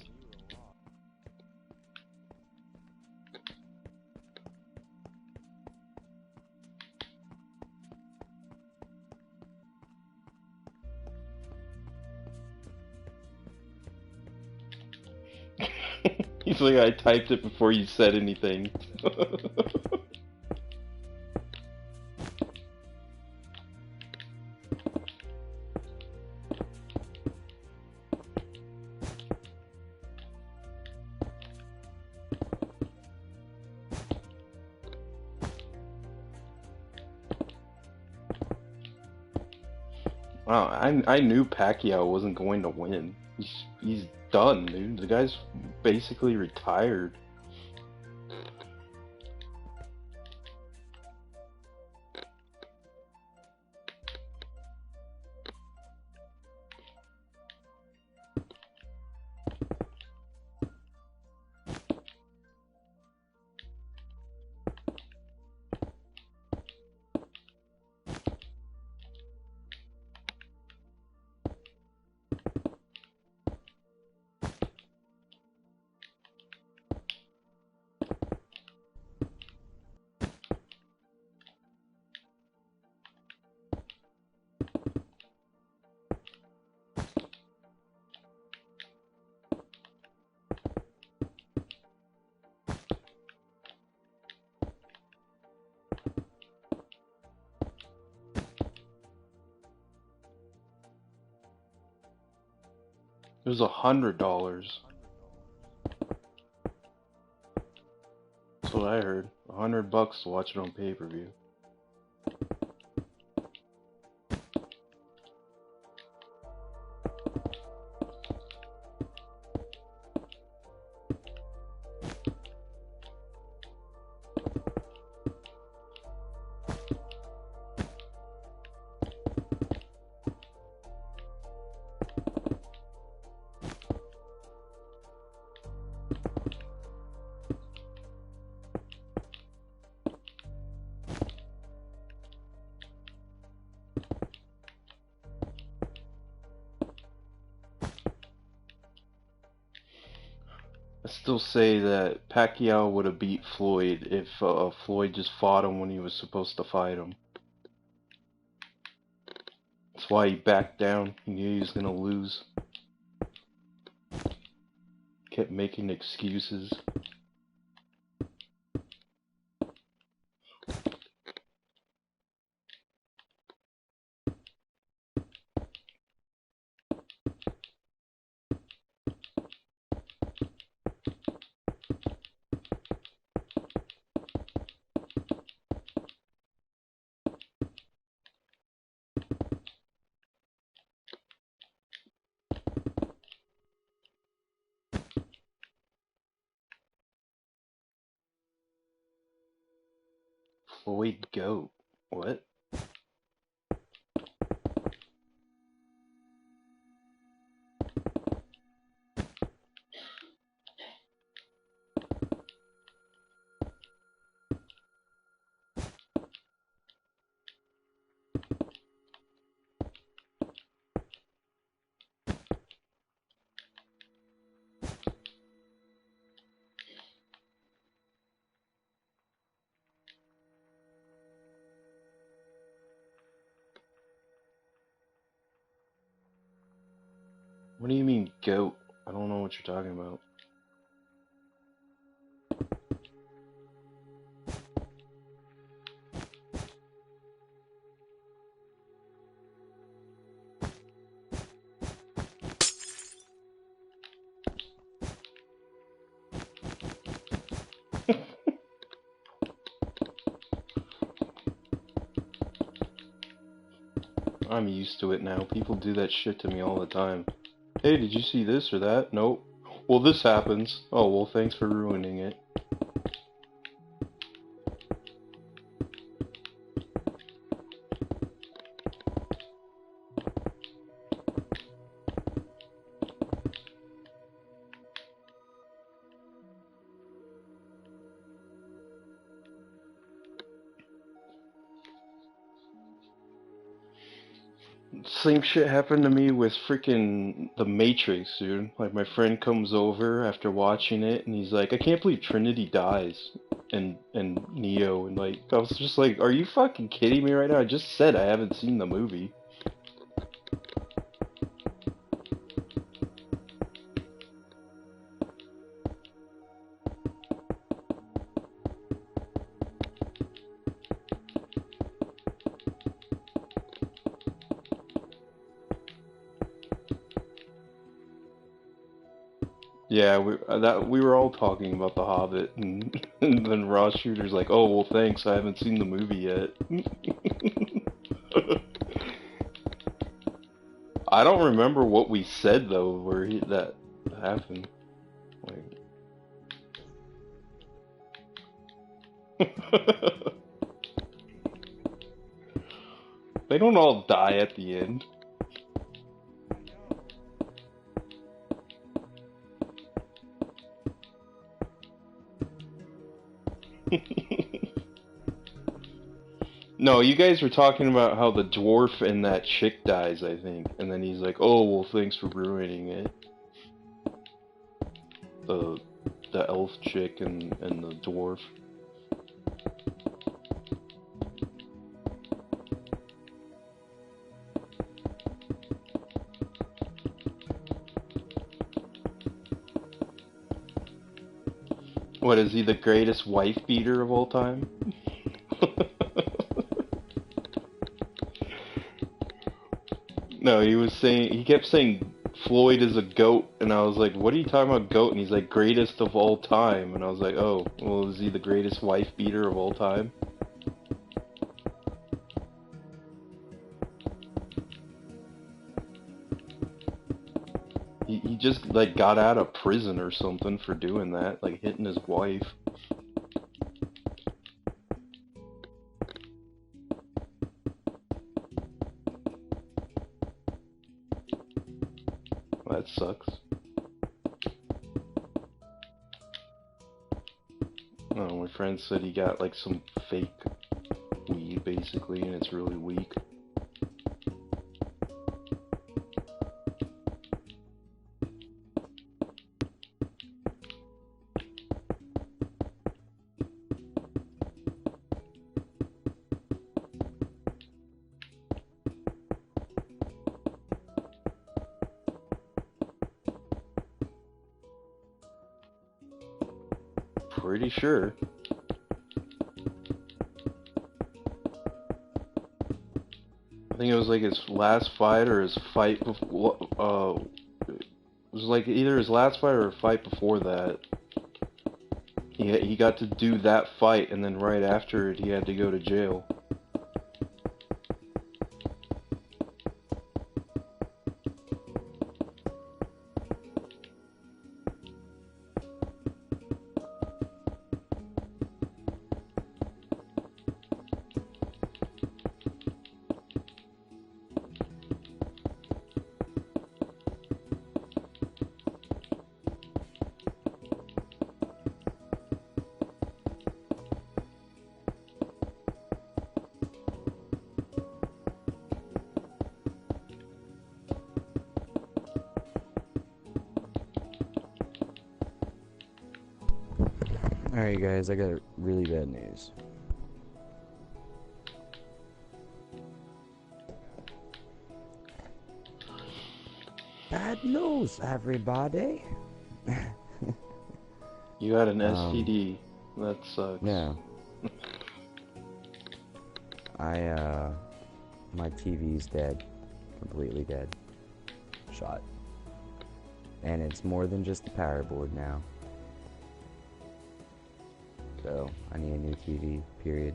S2: He's like, I typed it before you said anything. Wow, I knew Pacquiao wasn't going to win. He's done, dude. The guy's basically retired. It was $100. That's what I heard. $100 to watch it on pay-per-view. I still say that Pacquiao would have beat Floyd if Floyd just fought him when he was supposed to fight him. That's why he backed down. He knew he was gonna lose. Kept making excuses. Floyd GOAT. What? What do you mean GOAT? I don't know what you're talking about. I'm used to it now. People do that shit to me all the time. Hey, did you see this or that? Nope. Well, this happens. Oh, well, thanks for ruining it. Same shit happened to me with freaking The Matrix, dude. Like, my friend comes over after watching it, and he's like, I can't believe Trinity dies. And Neo, and like, I was just like, are you fucking kidding me right now? I just said I haven't seen the movie. Yeah, we were all talking about The Hobbit, and, and then Ross Shooter's like, "Oh well, thanks. I haven't seen the movie yet." I don't remember what we said though, that happened. Like, they don't all die at the end. No, you guys were talking about how the dwarf and that chick dies, I think. And then he's like, oh, well, thanks for ruining it. The elf chick and the dwarf. What, is he the greatest wife beater of all time? No, he kept saying Floyd is a goat, and I was like, what are you talking about goat? And he's like, greatest of all time. And I was like, oh, well, is he the greatest wife beater of all time? He just, like, got out of prison or something for doing that, like, hitting his wife. That sucks. Oh, my friend said he got, like, some fake weed, basically, and it's really weak. Pretty sure. I think it was like his last fight or his fight before, it was like either his last fight or a fight before that. He got to do that fight, and then right after it, he had to go to jail.
S3: Alright guys, I got really bad news. Bad news, everybody.
S2: You got an STD. That sucks.
S3: Yeah. My TV's dead. Completely dead. Shot. And it's more than just the power board now. So, I need a new TV, period.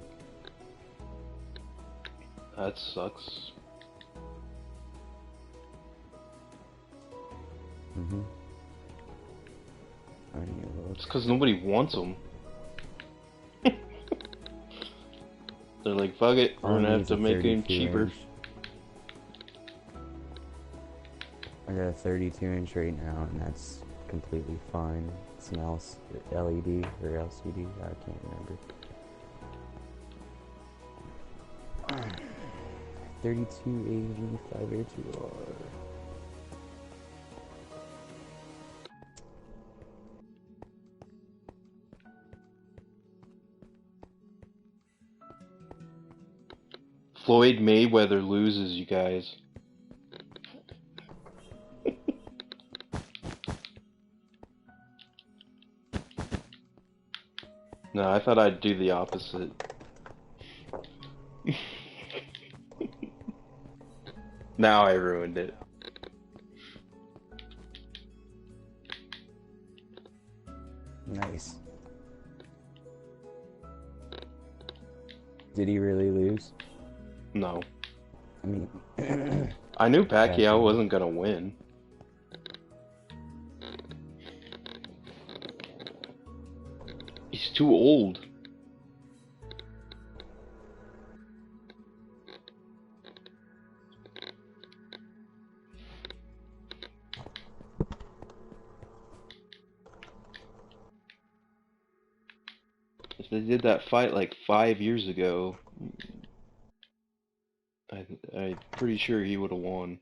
S2: That sucks.
S3: I need a look.
S2: It's because nobody wants them. They're like, fuck it, we're gonna have to make them cheaper.
S3: I got a 32-inch right now, and that's completely fine. It's an LED or LCD, I can't remember. 3280 582R.
S2: Floyd Mayweather loses, you guys. No, I thought I'd do the opposite. Now I ruined it.
S3: Nice. Did he really lose?
S2: No.
S3: I mean,
S2: I knew Pacquiao wasn't gonna win. He's too old. If they did that fight like 5 years ago, I'm pretty sure he would have won.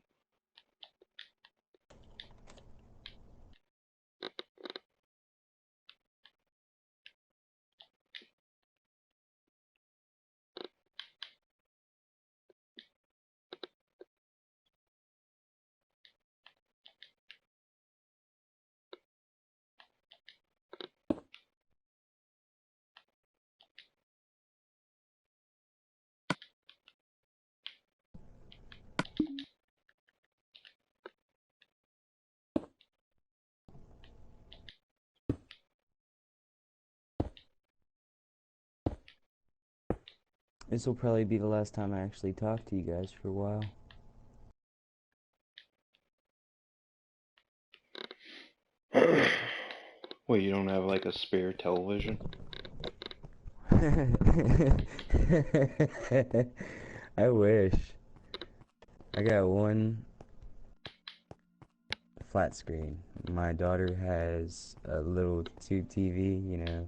S3: This will probably be the last time I actually talk to you guys for a while.
S2: Wait, you don't have like a spare television?
S3: I wish. I got one flat screen. My daughter has a little tube TV, you know,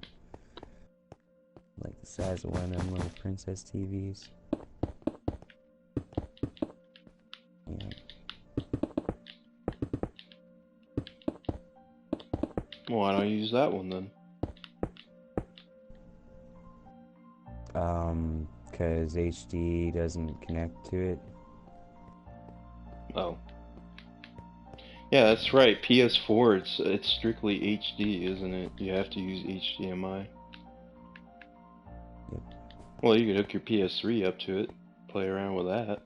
S3: like the size of one of them little princess TVs. Yeah.
S2: Well, why don't you use that one then?
S3: 'Cause HD doesn't connect to it.
S2: Oh. Yeah, that's right. PS4, it's strictly HD, isn't it? You have to use HDMI.
S3: Yep.
S2: Well, you could hook your PS3 up to it, play around with that.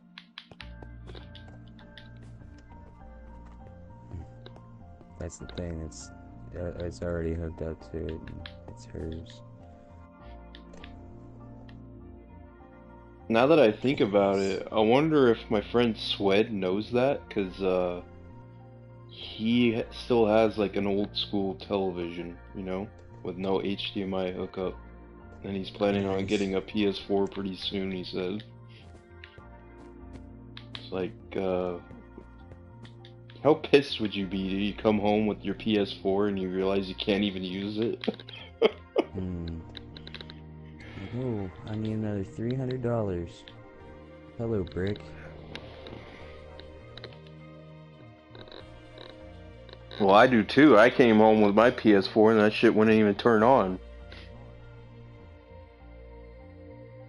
S3: That's the thing. It's already hooked up to it. And it's hers.
S2: Now that I think about it, I wonder if my friend Swed knows that, because he still has like an old school television, you know, with no HDMI hookup. And he's planning on
S3: Nice.
S2: getting a PS4 pretty soon, he said. It's like, how pissed would you be? Do you come home with your PS4 and you realize you can't even use it?
S3: Oh, I need another $300. Hello, Brick.
S2: Well, I do too. I came home with my PS4 and that shit wouldn't even turn on.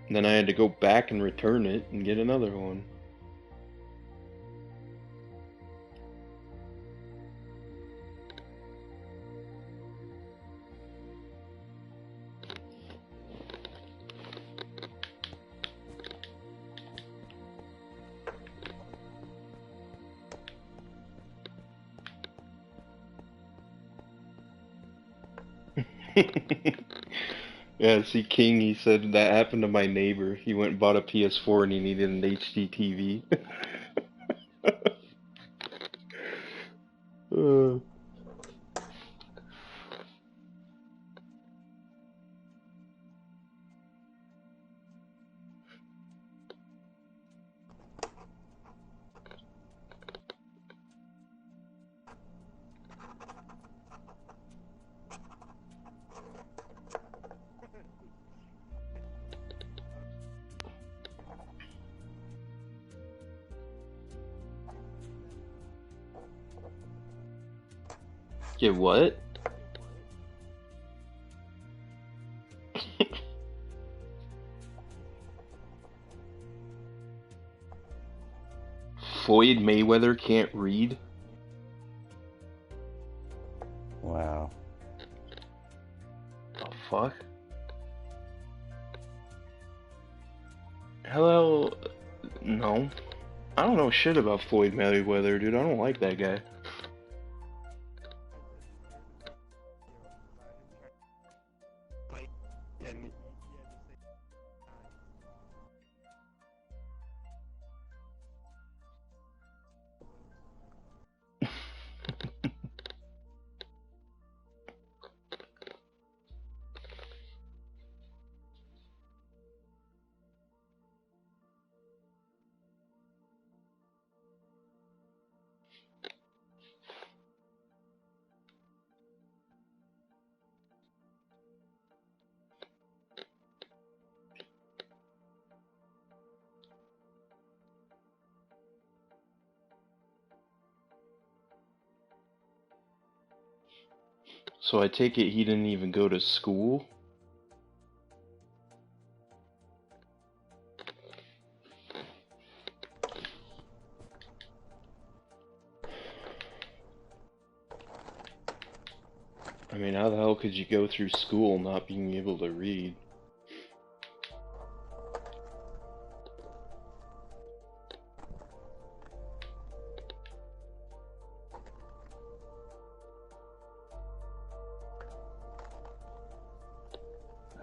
S2: And then I had to go back and return it and get another one. Yeah, see, King, he said that happened to my neighbor. He went and bought a PS4 and he needed an HD TV. uh. Get what? Floyd Mayweather can't read?
S3: Wow.
S2: The fuck? Hello? No. I don't know shit about Floyd Mayweather, dude. I don't like that guy. So I take it he didn't even go to school? I mean, how the hell could you go through school not being able to read?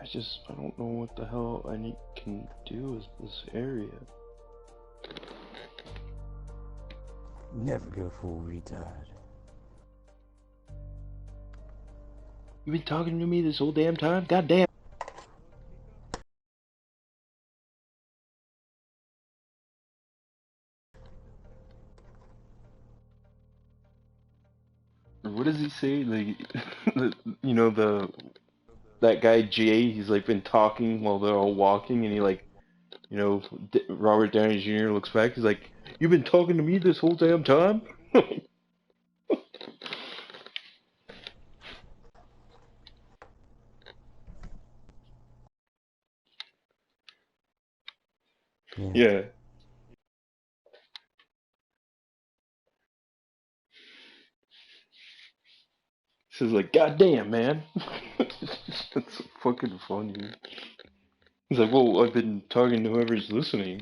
S2: I don't know what the hell can do with this area.
S3: Never go full retard.
S2: You been talking to me this whole damn time? God damn. What does he say? Like, you know, that guy Jay. He's like been talking while they're all walking, and he like, you know, Robert Downey Jr. looks back. He's like, "You've been talking to me this whole damn time."
S3: Yeah.
S2: Yeah. Says like, "God damn, man." That's fucking funny. He's like, "Well, I've been talking to whoever's listening."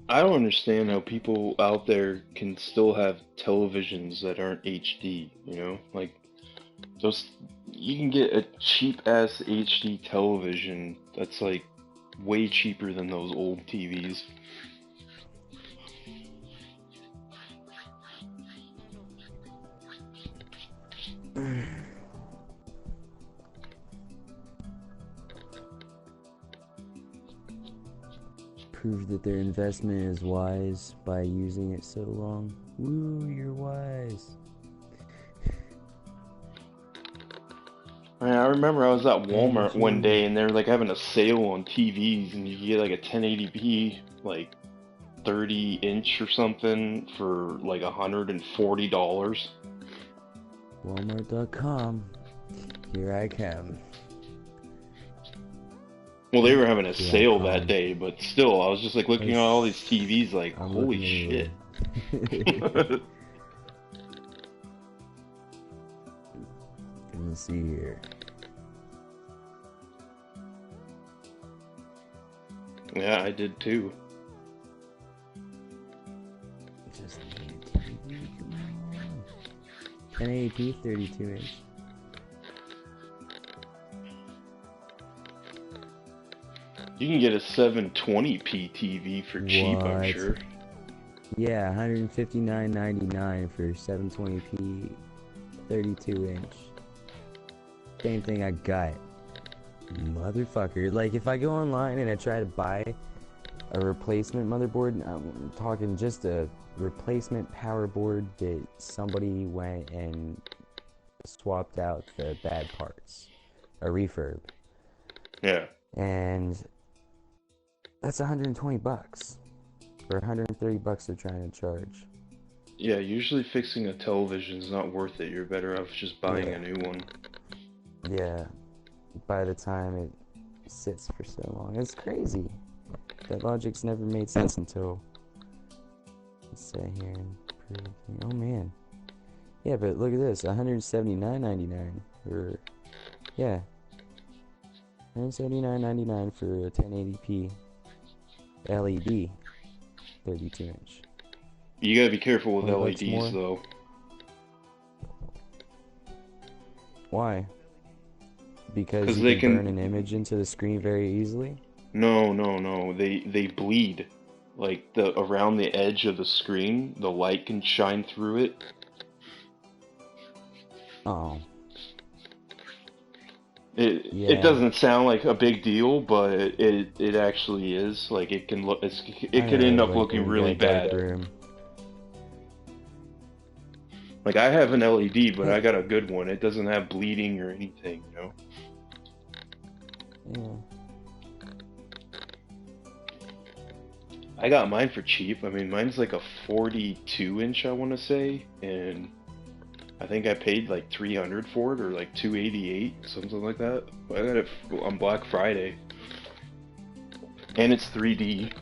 S2: I don't understand how people out there can still have televisions that aren't HD, you know? Like, those, you can get a cheap ass HD television that's like way cheaper than those old TVs.
S3: Prove that their investment is wise by using it so long. Woo, you're wise.
S2: I remember I was at Walmart one
S3: Energy.
S2: day and they were like having a sale on TVs and you could get like a 1080p, like 30-inch or something for like $140.
S3: Walmart.com. Here I come.
S2: Well, they were having a
S3: Yeah,
S2: sale that day, but still, I was just like looking at all these TVs like,
S3: I'm
S2: holy
S3: looking
S2: shit.
S3: Let's see here.
S2: Yeah, I did too.
S3: Just need TV, come on. 1080p, 32 inch.
S2: You can get a 720p TV for cheap, I'm
S3: What?
S2: sure.
S3: Yeah, $159.99 for 720p, 32 inch. Same thing I got. Motherfucker. Like, if I go online and I try to buy a replacement motherboard, I'm talking just a replacement power board that somebody went and swapped out the bad parts. A refurb.
S2: Yeah.
S3: And that's 120 bucks. Or 130 bucks they're trying to charge.
S2: Yeah, usually fixing a television is not worth it. You're better off just buying
S3: Yeah.
S2: a new one.
S3: Yeah. By the time it sits for so long. It's crazy. That logic's never made sense until let's say here and prove. Oh man. Yeah, but look at this, $179.99 for yeah. $179.99 for a 1080p LED 32 inch.
S2: You gotta be careful with
S3: 20 bucks
S2: LEDs
S3: more?
S2: though.
S3: Why? Because
S2: 'Cause
S3: you
S2: they
S3: can
S2: can-
S3: burn an image into the screen very easily?
S2: No. They bleed. Like around the edge of the screen, the light can shine through it.
S3: Oh.
S2: It
S3: Yeah.
S2: doesn't sound like a big deal, but it actually is. Like it can look it
S3: I
S2: could
S3: know,
S2: end up
S3: like
S2: looking
S3: when you
S2: really
S3: got a dark
S2: bad.
S3: room.
S2: Like I have an LED, but I got a good one. It doesn't have bleeding or anything, you know.
S3: Yeah.
S2: I got mine for cheap. I mean, mine's like a 42 inch, I want to say, and I think I paid like 300 for it or like 288, something like that. I got it on Black Friday. And it's 3D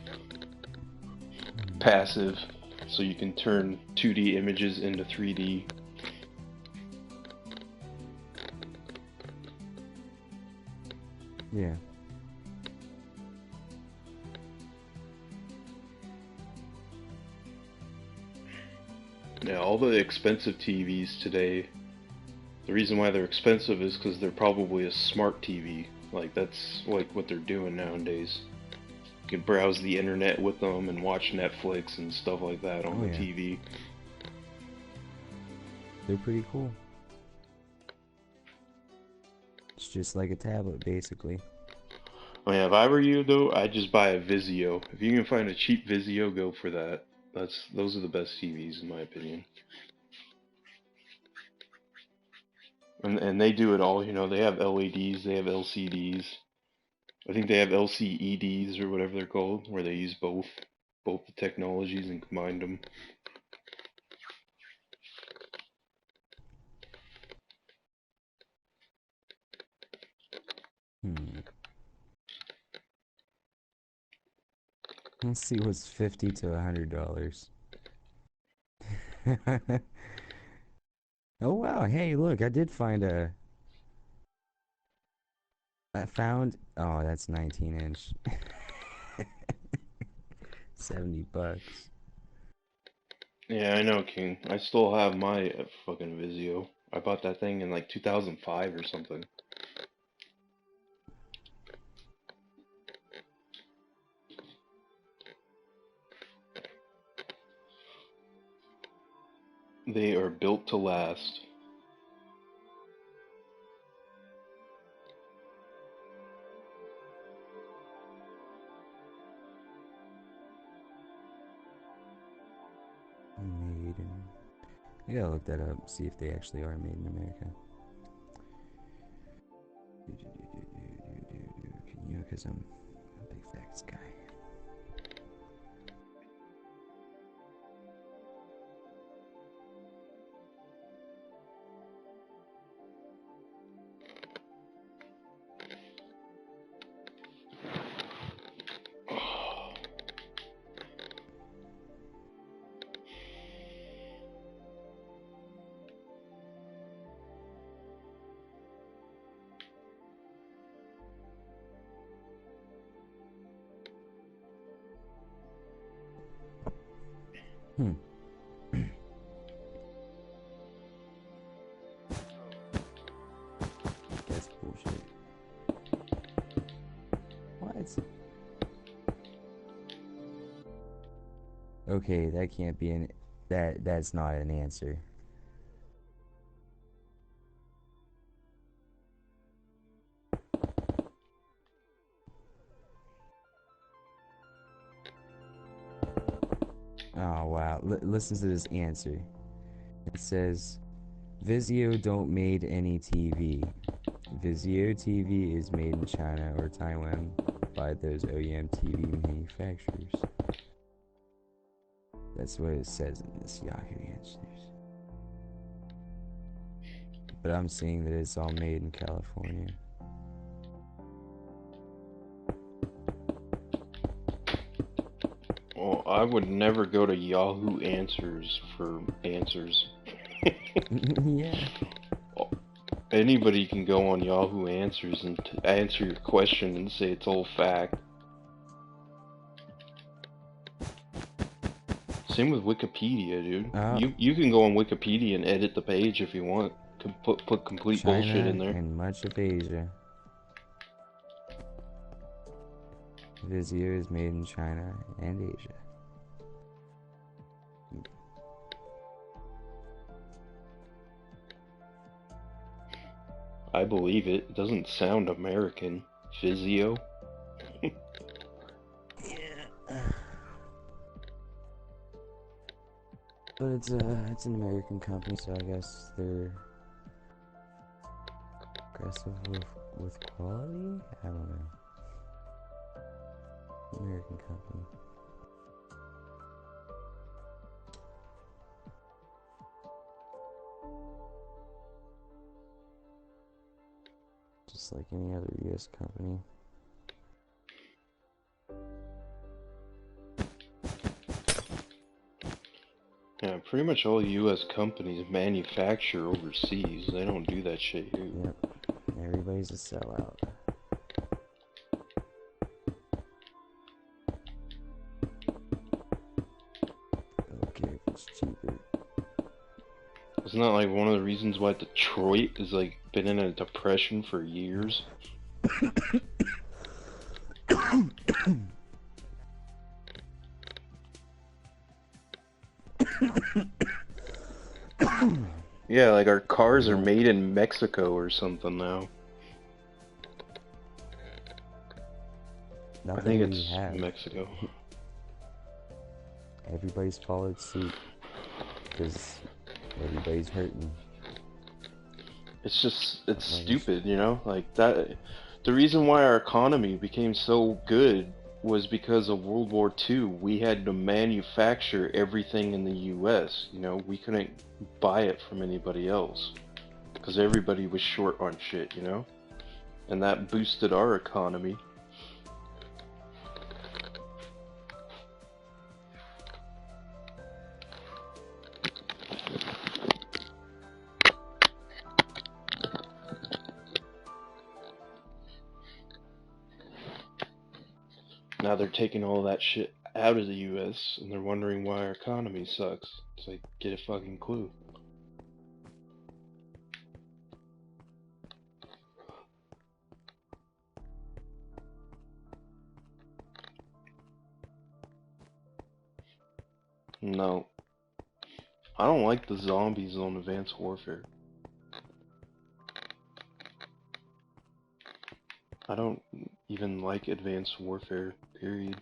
S2: passive, so you can turn 2D images into 3D.
S3: Yeah.
S2: Yeah, all the expensive TVs today, the reason why they're expensive is because they're probably a smart TV. Like, that's like what they're doing nowadays. You can browse the internet with them and watch Netflix and stuff like that on the TV.
S3: They're pretty cool. It's just like a tablet, basically.
S2: Oh yeah, if I were you though, I'd just buy a Vizio. If you can find a cheap Vizio, go for that. Those are the best TVs in my opinion. And they do it all, you know, they have LEDs, they have LCDs. I think they have LCEDs or whatever they're called, where they use both the technologies and combine them.
S3: Let's see what's $50 to $100. Oh wow, hey look, I did find a... I found... Oh, that's 19-inch. $70.
S2: Yeah, I know, King. I still have my fucking Vizio. I bought that thing in like 2005 or something. They are built to last.
S3: Made in... I gotta look that up, see if they actually are made in America. You know, because I'm a big facts guy. That's bullshit. What? Okay, that can't be an... That's not an answer. Oh wow, listen to this answer. It says, Vizio don't made any TV. Vizio TV is made in China or Taiwan by those OEM TV manufacturers. That's what it says in this Yahoo Answers. But I'm seeing that it's all made in California.
S2: Well, I would never go to Yahoo Answers for answers.
S3: Yeah.
S2: Anybody can go on Yahoo Answers and answer your question and say it's all fact. Same with Wikipedia, dude. You can go on Wikipedia and edit the page if you want. Put complete
S3: China
S2: bullshit in there.
S3: And much of Asia. Vizio is made in China and Asia.
S2: I believe it. It doesn't sound American. Vizio.
S3: But it's an American company, so I guess they're aggressive with quality? I don't know. American company. just like any other US company.
S2: Yeah, pretty much all U.S. companies manufacture overseas. They don't do that shit here.
S3: Yep. Everybody's a sellout. Okay, if it's cheaper.
S2: Isn't that like one of the reasons why Detroit has like been in a depression for years? Yeah, like our cars are made in Mexico or something now.
S3: Not
S2: I think
S3: that we
S2: it's
S3: have.
S2: Mexico.
S3: Everybody's followed suit because everybody's hurting.
S2: It's just, it's
S3: Like,
S2: stupid, you know? Like that, the reason why our economy became so good was because of World War II. We had to manufacture everything in the US, you know? We couldn't buy it from anybody else because everybody was short on shit, you know? And that boosted our economy. Now they're taking all that shit out of the US and they're wondering why our economy sucks. It's like, get a fucking clue. No. I don't like the zombies on Advanced Warfare. I don't even like Advanced Warfare, period.